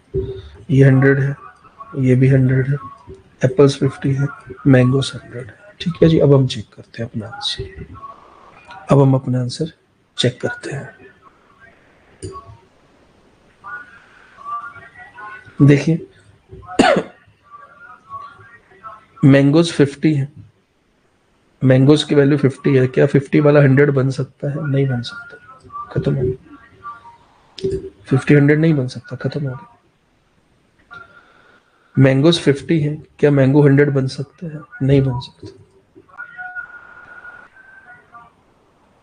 ये 100 है, ये भी 100 है, एप्पल्स 50 है, मैंगोस 100 है। ठीक है जी। अब हम चेक करते हैं अपना आंसर। अब हम अपना आंसर चेक करते हैं। देखिए, मैंगोज 50 है, मैंगोज की वैल्यू 50 है। क्या 50 वाला 100 बन सकता है? नहीं बन सकता, खत्म हो गया। 50 100 नहीं बन सकता, खत्म हो गया। मैंगोज 50 है, क्या मैंगो 100 बन सकता है? नहीं बन सकता।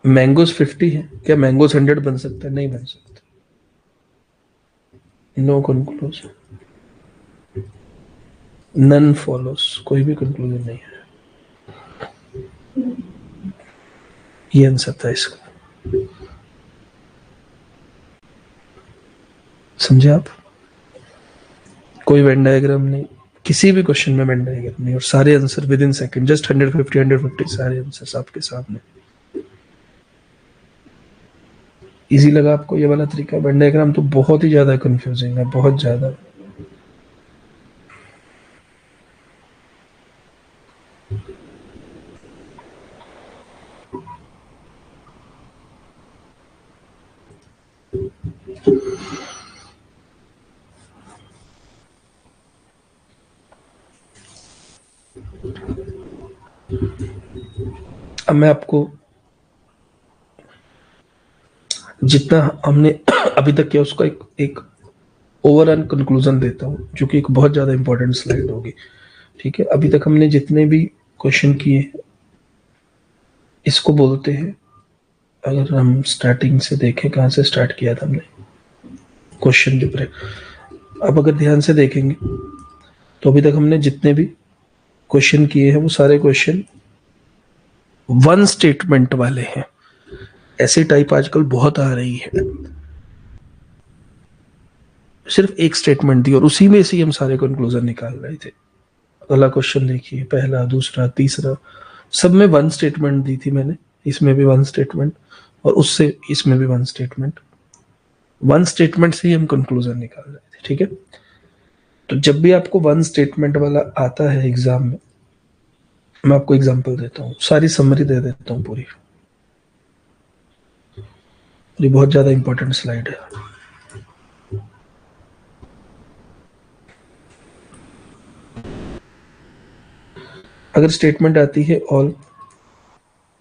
मैंगोज 50 है, क्या मैंगोज 100 बन सकता है? नहीं बन सकता। नो कंक्लूजन, नन फॉलोस, कोई भी कंक्लूजन नहीं है। ये आंसर था इसका। समझे आप? कोई वेन डायग्राम नहीं, किसी भी क्वेश्चन में वेन डायग्राम नहीं, और सारे answer with in second, just 150 150 सारे आंसर आपके सामने। इजी लगा आपको ये वाला तरीका? वेन डायग्राम तो बहुत ही ज्यादा कंफ्यूजिंग है, बहुत ज्यादा। अब मैं आपको जितना हमने अभी तक किया उसका एक ओवरऑल कंक्लूजन देता हूँ, जो कि एक बहुत ज्यादा इंपॉर्टेंट स्लाइड होगी। ठीक है। अभी तक हमने जितने भी क्वेश्चन किए, इसको बोलते हैं, अगर हम स्टार्टिंग से देखें, कहाँ से स्टार्ट किया था हमने क्वेश्चन पेपर। अब अगर ध्यान से देखेंगे तो अभी तक हमने जितने भी क्वेश्चन किए हैं वो सारे क्वेश्चन वन स्टेटमेंट वाले हैं। ऐसी टाइप आजकल बहुत आ रही है, सिर्फ एक स्टेटमेंट दी और उसी में से हम सारे कंक्लूजन निकाल रहे थे। अगला क्वेश्चन देखिए, पहला, दूसरा, तीसरा, सब में वन स्टेटमेंट दी थी मैंने। इसमें भी वन स्टेटमेंट, और उससे इसमें भी वन स्टेटमेंट। वन स्टेटमेंट से ही हम कंक्लूजन निकाल रहे थे। ठीक है। तो जब भी आपको वन स्टेटमेंट वाला आता है एग्जाम में, मैं आपको एग्जांपल देता हूँ, सारी समरी दे देता हूँ पूरी। ये बहुत ज्यादा इंपॉर्टेंट स्लाइड है। अगर स्टेटमेंट आती है all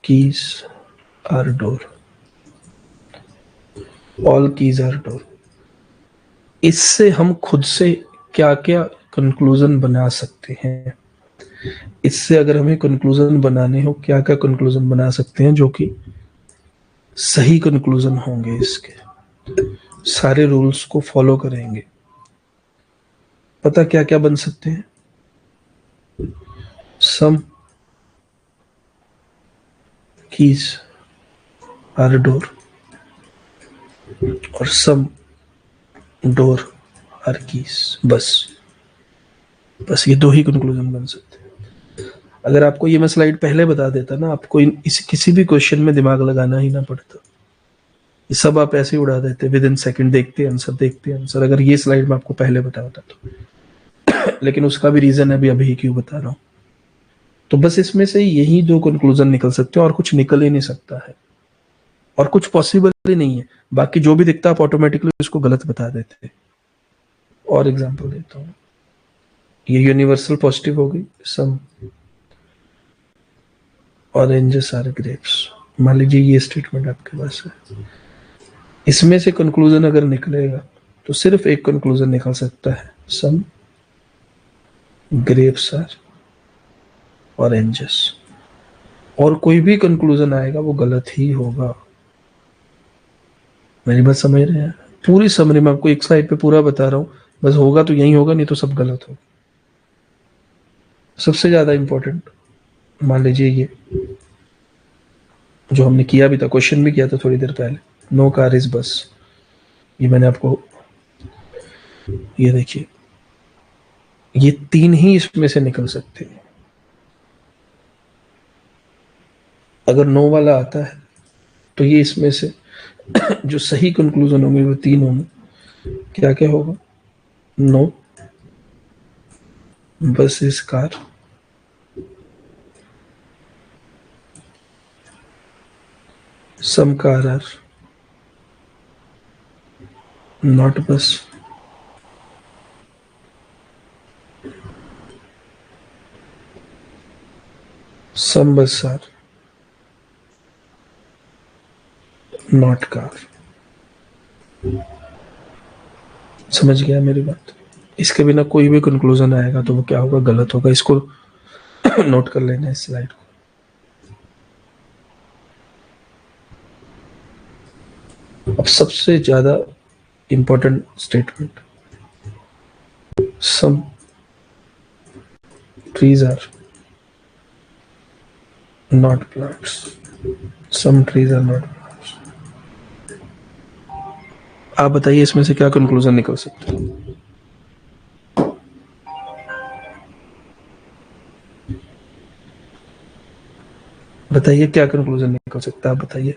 keys are door, all keys are door, इससे हम खुद से क्या क्या कंक्लूजन बना सकते हैं? इससे अगर हमें कंक्लूजन बनाने हो, क्या क्या कंक्लूजन बना सकते हैं जो कि सही कंक्लूजन होंगे, इसके सारे रूल्स को फॉलो करेंगे? पता क्या क्या बन सकते हैं? सम कीज आर डोर और सम डोर आर कीज। बस बस ये दो ही कंक्लूजन बन सकते हैं। अगर आपको ये मैं स्लाइड पहले बता देता ना, आपको इस किसी भी क्वेश्चन में दिमाग लगाना ही ना पड़ता। ये सब आप ऐसे ही उड़ा देते विद इन सेकंड, देखते आंसर देखते आंसर, अगर ये स्लाइड में आपको पहले बता होता तो। लेकिन उसका भी रीजन है, अभी क्यों बता रहा हूँ। तो बस इसमें से यही दो कंक्लूजन निकल सकते हैं, और कुछ निकल ही नहीं सकता है, और कुछ पॉसिबल ही नहीं है। बाकी जो भी दिखता है आप ऑटोमेटिकली उसको गलत बता देते हैं। और एग्जांपल देता हूँ, ये यूनिवर्सल पॉजिटिव हो गई, सम ऑरेंजेस आर ग्रेप्स। मान लीजिए ये स्टेटमेंट आपके पास है, इसमें से कंक्लूजन अगर निकलेगा तो सिर्फ एक कंक्लूजन निकल सकता है, सम ग्रेप्स आर ऑरेंजेस। और कोई भी कंक्लूजन आएगा वो गलत ही होगा। मेरी बात समझ रहे हैं? पूरी समरी में आपको एक स्लाइड पे पूरा बता रहा हूं, बस होगा तो यही होगा, नहीं तो सब गलत होगा। सबसे ज्यादा इंपॉर्टेंट, मान लीजिए ये जो हमने किया भी था, क्वेश्चन भी किया था थोड़ी देर पहले, नो कार इज बस। ये मैंने आपको, ये देखिए, ये तीन ही इसमें से निकल सकते हैं। अगर नो वाला आता है तो ये इसमें से जो सही कंक्लूजन होंगे वो तीन होंगे। क्या क्या होगा? No bus is car, some car are not bus, some बस आर नॉट कार। समझ गया मेरी बात? इसके बिना कोई भी कंक्लूजन आएगा तो वो क्या होगा? गलत होगा। इसको नोट कर लेना है, इस स्लाइड को। अब सबसे ज्यादा important statement, some trees are not plants, some trees are not plants. आप बताइए इसमें से क्या कंक्लूजन निकल सकता है? बताइए क्या कंक्लूजन निकल सकता है, आप बताइए।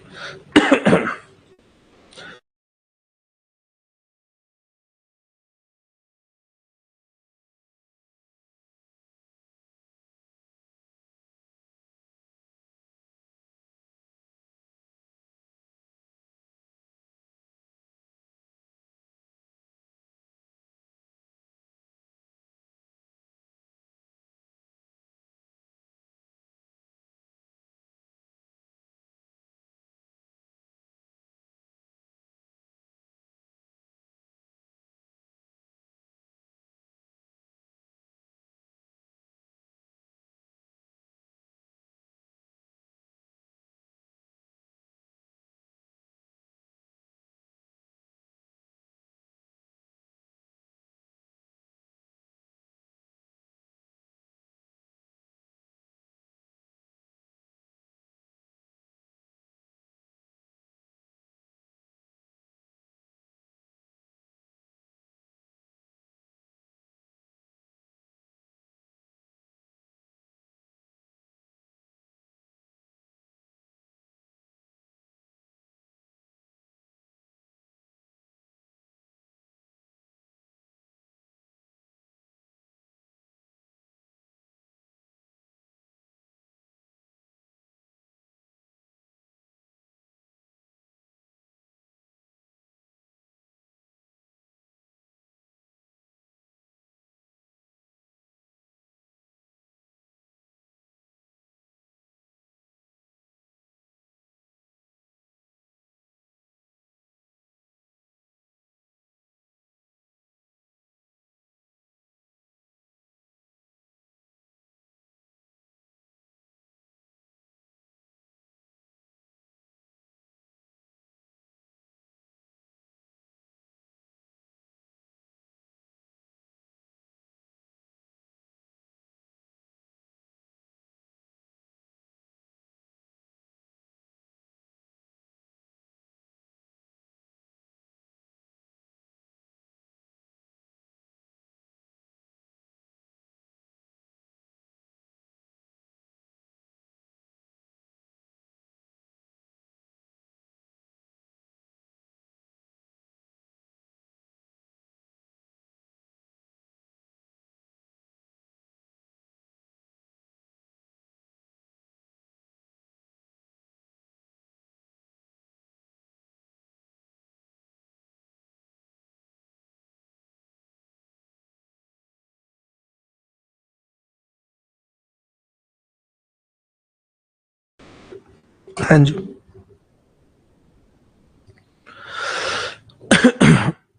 हाँ जी,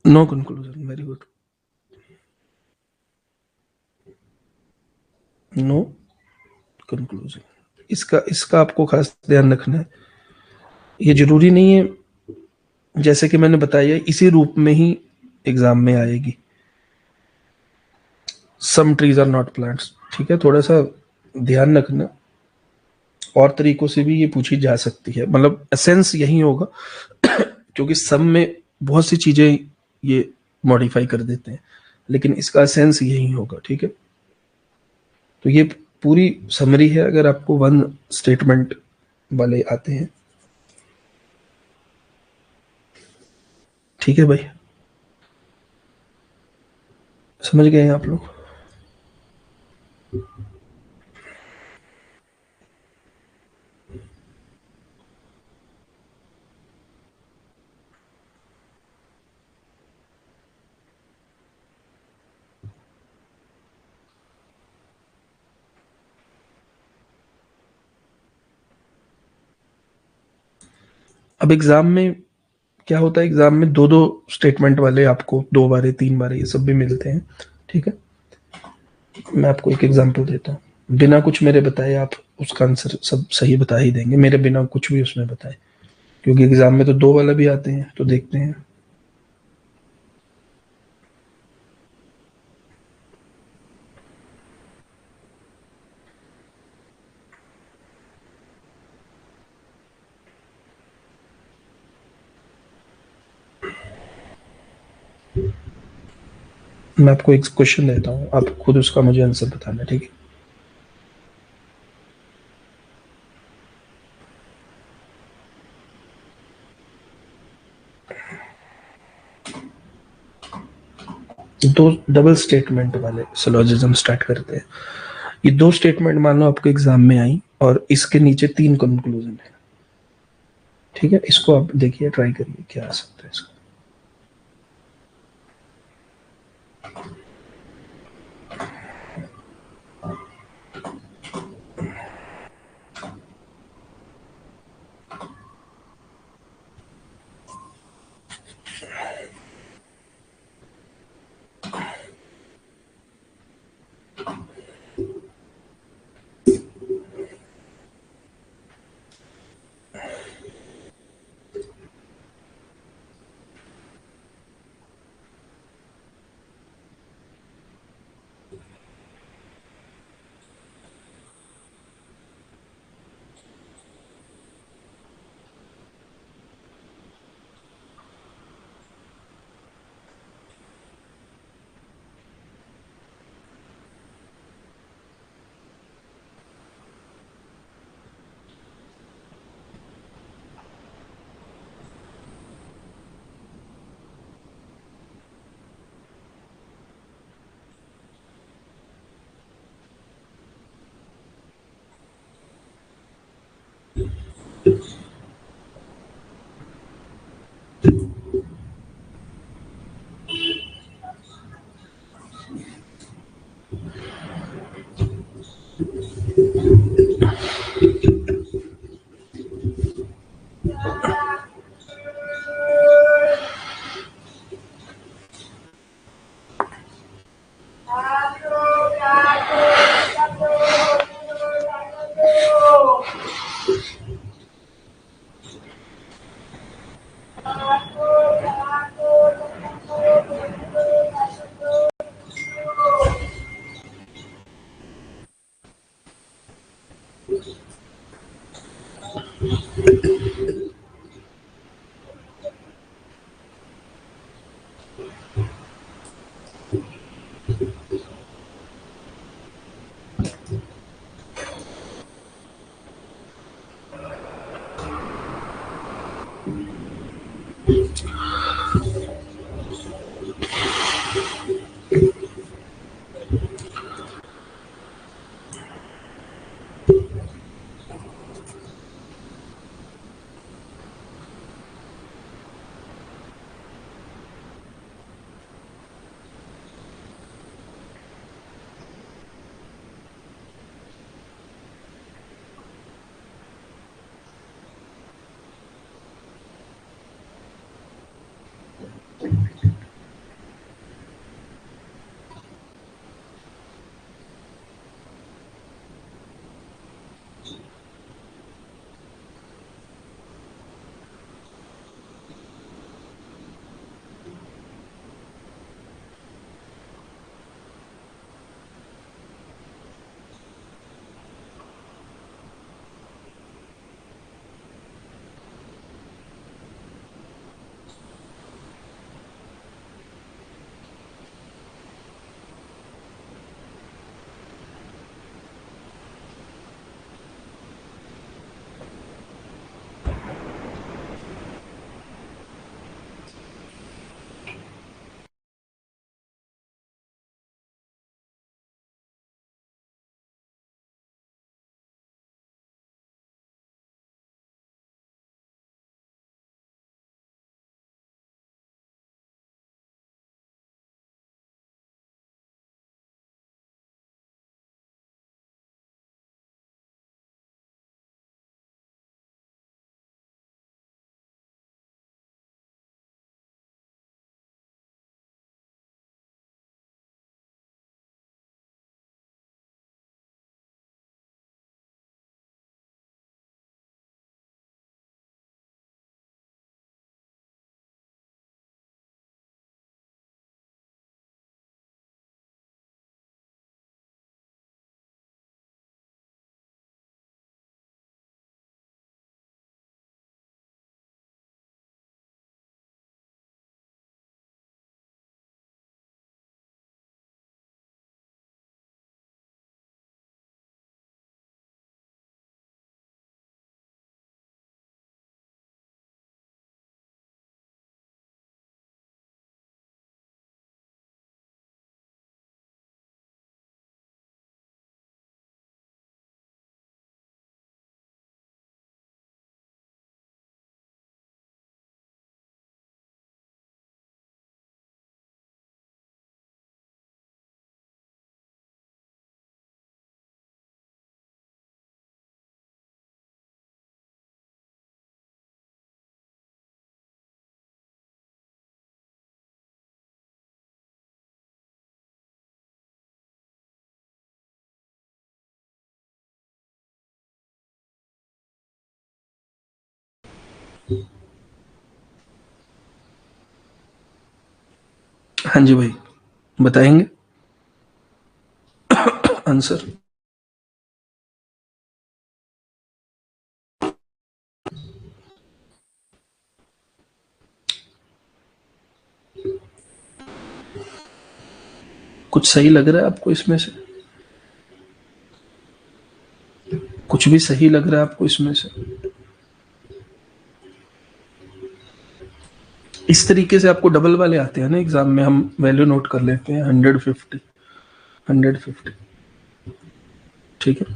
no conclusion, very good, no conclusion. इसका इसका आपको खास ध्यान रखना है। ये जरूरी नहीं है, जैसे कि मैंने बताया इसी रूप में ही एग्जाम में आएगी। Some trees are not plants, ठीक है, थोड़ा सा ध्यान रखना। और तरीकों से भी ये पूछी जा सकती है, मतलब एसेंस यही होगा क्योंकि सम में बहुत सी चीजें ये मॉडिफाई कर देते हैं, लेकिन इसका सेंस यही होगा, ठीक है। तो ये पूरी समरी है अगर आपको वन स्टेटमेंट वाले आते हैं, ठीक है भाई, समझ गए हैं आप लोग। अब एग्जाम में क्या होता है, एग्जाम में दो दो स्टेटमेंट वाले आपको 2 बार 3 बार ये सब भी मिलते हैं, ठीक है। मैं आपको एक एग्जांपल देता हूँ, बिना कुछ मेरे बताए आप उसका आंसर सब सही बता ही देंगे, मेरे बिना कुछ भी उसमें बताए, क्योंकि एग्जाम में तो 2 वाला भी आते हैं। तो देखते हैं, मैं आपको एक क्वेश्चन देता हूँ, आप खुद उसका मुझे आंसर बताना, ठीक है। दो डबल स्टेटमेंट वाले सिलोजिज्म स्टार्ट करते हैं। ये 2 स्टेटमेंट मान लो आपके एग्जाम में आई और इसके नीचे 3 कंक्लूजन है, ठीक है। इसको आप देखिए, ट्राई करिए क्या आ सकता है इसका। हाँ जी भाई, बताएंगे आंसर। कुछ सही लग रहा है आपको इसमें से? कुछ भी सही लग रहा है आपको इसमें से? इस तरीके से आपको डबल वाले आते हैं ना एग्जाम में, हम वैल्यू नोट कर लेते हैं 150, 150, ठीक है।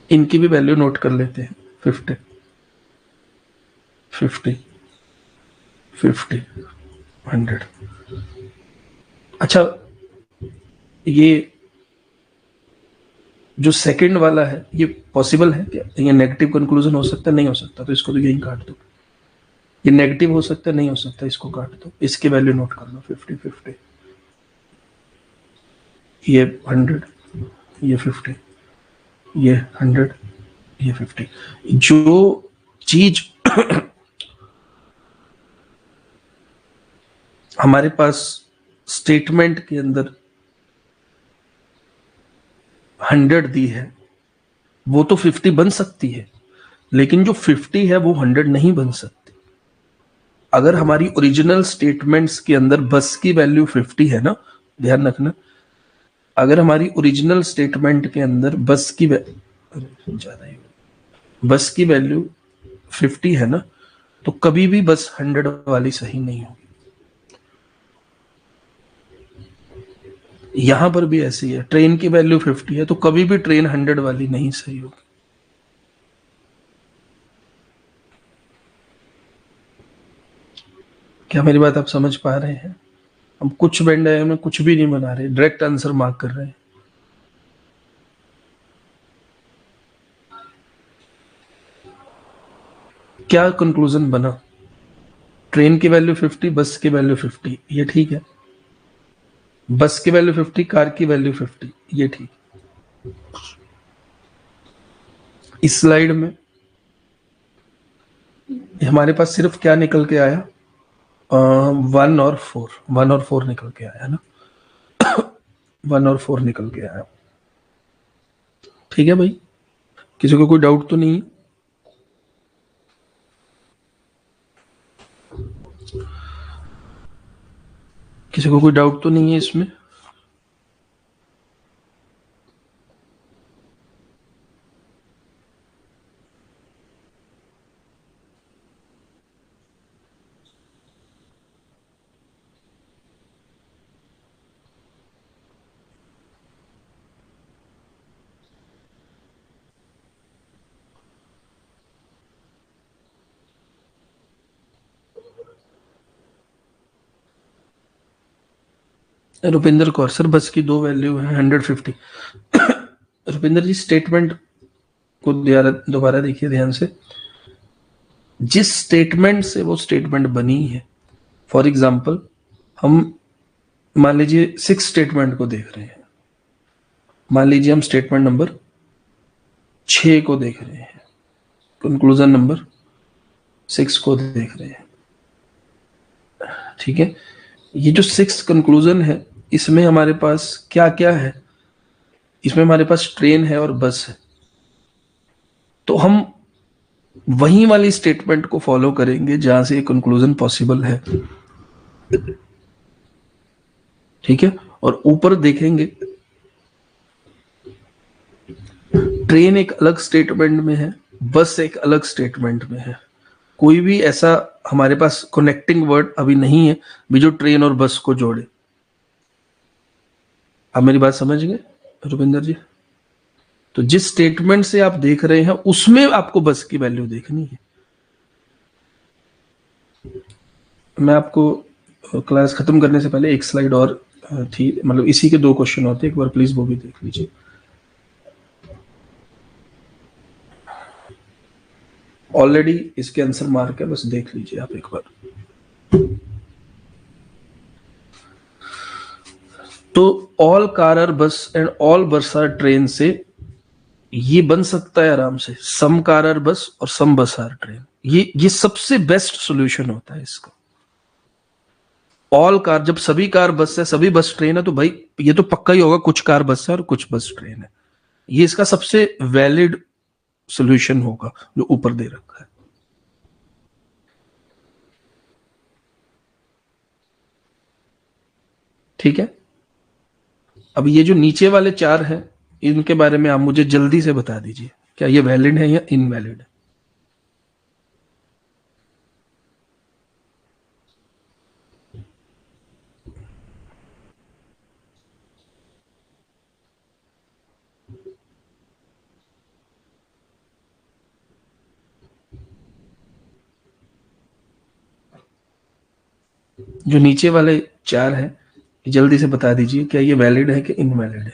इनकी भी वैल्यू नोट कर लेते हैं, 50, 50, 50, 100। अच्छा, ये जो सेकंड वाला है ये पॉसिबल है क्या? ये नेगेटिव कंक्लूजन हो सकता है, नहीं हो सकता, तो इसको तो यही काट दो। ये नेगेटिव हो सकता है, नहीं हो सकता, इसको काट दो। इसकी वैल्यू नोट कर लो, 50, 50, ये 100, ये 50, ये 100, ये 50। जो चीज हमारे पास स्टेटमेंट के अंदर 100 दी है, वो तो 50 बन सकती है, लेकिन जो 50 है वो 100 नहीं बन सकती। अगर हमारी ओरिजिनल स्टेटमेंट्स के अंदर बस की वैल्यू 50 है ना, ध्यान रखना, अगर हमारी ओरिजिनल स्टेटमेंट के अंदर बस की वैल्यू 50 है ना, तो कभी भी बस 100 वाली सही नहीं होगी। यहां पर भी ऐसी है, ट्रेन की वैल्यू 50 है तो कभी भी ट्रेन 100 वाली नहीं सही होगी। क्या मेरी बात आप समझ पा रहे हैं? हम कुछ वेन डायग्राम में कुछ भी नहीं बना रहे, डायरेक्ट आंसर मार्क कर रहे हैं। क्या कंक्लूजन बना? ट्रेन की वैल्यू 50, बस की वैल्यू 50, ये ठीक है। बस की वैल्यू 50, कार की वैल्यू 50, ये ठीक। इस स्लाइड में हमारे पास सिर्फ क्या निकल के आया? 1 और 4, 1 और 4 निकल के आया ना। 1 और 4 निकल के आया। ठीक है भाई, किसी को कोई डाउट तो नहीं? किसी को कोई डाउट तो नहीं है इसमें? रुपिंदर कौर सर, बस की दो वैल्यू है 150। रुपिंदर जी, स्टेटमेंट को दोबारा देखिए ध्यान से। जिस स्टेटमेंट से वो स्टेटमेंट बनी है, फॉर एग्जाम्पल हम मान लीजिए 6 स्टेटमेंट को देख रहे हैं। मान लीजिए हम स्टेटमेंट नंबर 6 को देख रहे हैं, कंक्लूजन नंबर 6 को देख रहे हैं। ठीक है, ये जो 6 कंक्लूजन है, इसमें हमारे पास क्या क्या है? इसमें हमारे पास ट्रेन है और बस है। तो हम वही वाली स्टेटमेंट को फॉलो करेंगे जहां से कंक्लूजन पॉसिबल है। ठीक है, और ऊपर देखेंगे ट्रेन एक अलग स्टेटमेंट में है, बस एक अलग स्टेटमेंट में है। कोई भी ऐसा हमारे पास कनेक्टिंग वर्ड अभी नहीं है भी जो ट्रेन और बस को जोड़े। आप मेरी बात समझ गए रुपिंदर जी? तो जिस स्टेटमेंट से आप देख रहे हैं उसमें आपको बस की वैल्यू देखनी है। मैं आपको क्लास खत्म करने से पहले एक स्लाइड और थी, मतलब इसी के 2 क्वेश्चन होते, एक बार प्लीज वो भी देख लीजिए। ऑलरेडी इसके आंसर मार्क है, बस देख लीजिए आप एक बार। तो ऑल कार आर बस एंड ऑल बस आर ट्रेन से ये बन सकता है आराम से, सम कार आर बस और सम बस आर ट्रेन। ये सबसे बेस्ट सॉल्यूशन होता है इसका। ऑल कार, जब सभी कार बस है सभी बस ट्रेन है, तो भाई ये तो पक्का ही होगा कुछ कार बस है और कुछ बस ट्रेन है। ये इसका सबसे वैलिड सॉल्यूशन होगा जो ऊपर दे रखा है। ठीक है, अब ये जो नीचे वाले 4 हैं, इनके बारे में आप मुझे जल्दी से बता दीजिए, क्या ये वैलिड है या इनवैलिड है? जो नीचे वाले 4 हैं, जल्दी से बता दीजिए क्या ये वैलिड है कि इनवैलिड है?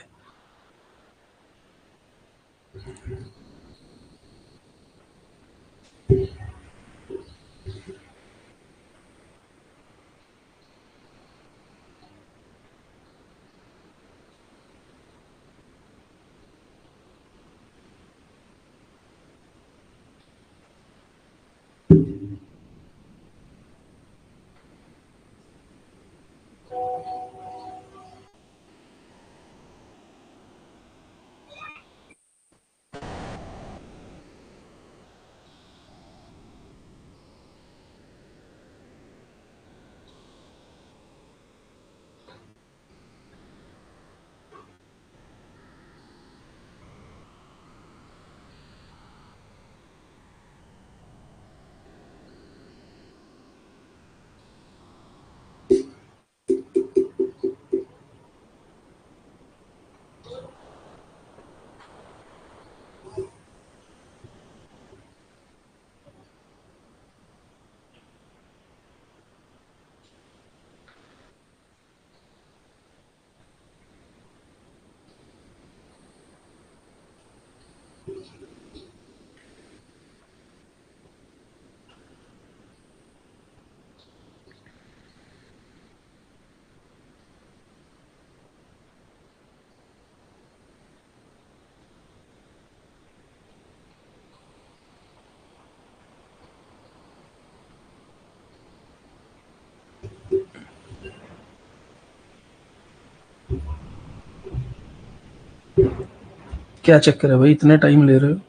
क्या चक्कर है भाई, इतने टाइम ले रहे हो?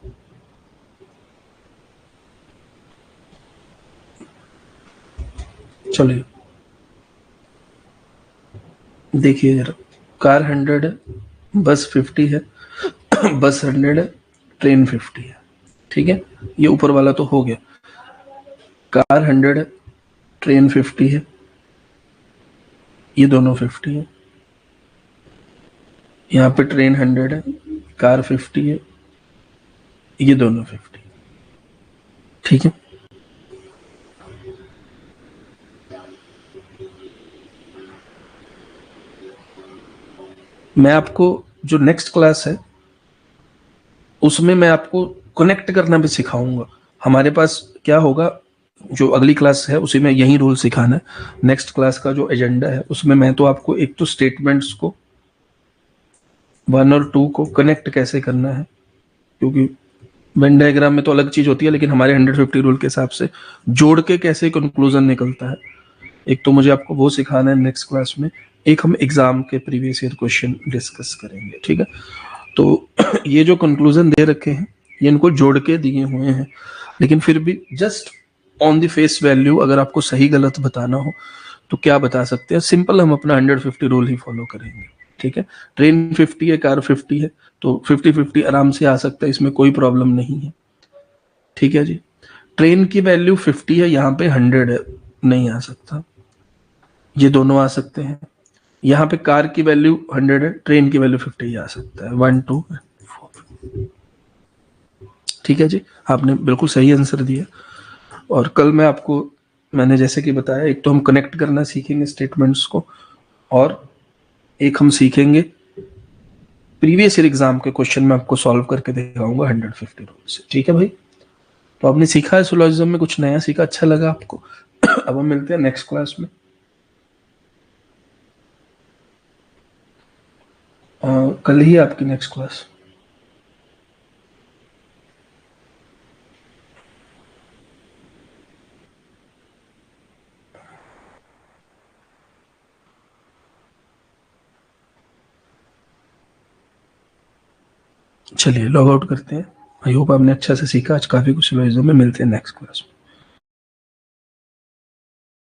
चलिए देखिए जरा, कार 100 है, बस 50 है, बस 100 है, ट्रेन 50 है। ठीक है, ये ऊपर वाला तो हो गया। कार 100 है, ट्रेन 50 है, ये दोनों 50 है। यहाँ पे ट्रेन 100 है, कार 50 है, ये दोनों 50 है। ठीक है, मैं आपको जो नेक्स्ट क्लास है उसमें मैं आपको कनेक्ट करना भी सिखाऊंगा। हमारे पास क्या होगा, जो अगली क्लास है उसी में यही रूल सिखाना है। नेक्स्ट क्लास का जो एजेंडा है उसमें मैं तो आपको एक तो स्टेटमेंट्स को 1 और 2 को कनेक्ट कैसे करना है, क्योंकि वेन डायग्राम में तो अलग चीज होती है, लेकिन हमारे 150 रूल के हिसाब से जोड़ के कैसे कंक्लूजन निकलता है, एक तो मुझे आपको वो सिखाना है नेक्स्ट क्लास में। एक हम एग्जाम के प्रीवियस ईयर क्वेश्चन डिस्कस करेंगे। ठीक है, तो ये जो कंक्लूजन दे रखे हैं ये इनको जोड़ के दिए हुए हैं, लेकिन फिर भी just on the face value अगर आपको सही गलत बताना हो तो क्या बता सकते हैं, सिंपल हम अपना 150 रूल ही फॉलो करेंगे। ठीक है, ट्रेन 50 है, कार 50 है, तो 50-50 आराम से आ सकता है, इसमें कोई प्रॉब्लम नहीं है। ठीक है जी, ट्रेन की वैल्यू 50 है, यहाँ पे 100 है, नहीं आ सकता, ये दोनों आ सकते हैं। यहाँ पे कार की वैल्यू 100 है, ट्रेन की वैल्यू 50 आ सकता है, 1 2 4। ठीक है जी, आपने बिल्कुल सही आंसर दिया। और कल मैं आपको, मैंने जैसे कि बताया, एक तो हम कनेक्ट करना सीखेंगे स्टेटमेंट्स को, और एक हम सीखेंगे प्रीवियस ईयर एग्जाम के क्वेश्चन में आपको सॉल्व करके दिखाऊंगा 150 रूल से। ठीक है भाई, तो आपने सीखा है सिलोजिज्म में, कुछ नया सीखा, अच्छा लगा आपको। अब हम मिलते हैं नेक्स्ट क्लास में। कल ही आपकी नेक्स्ट क्लास। चलिए लॉग आउट करते हैं। आई होप आपने अच्छा से सीखा आज, काफी कुछ सिलोजिज्म में। मिलते हैं नेक्स्ट क्लास में।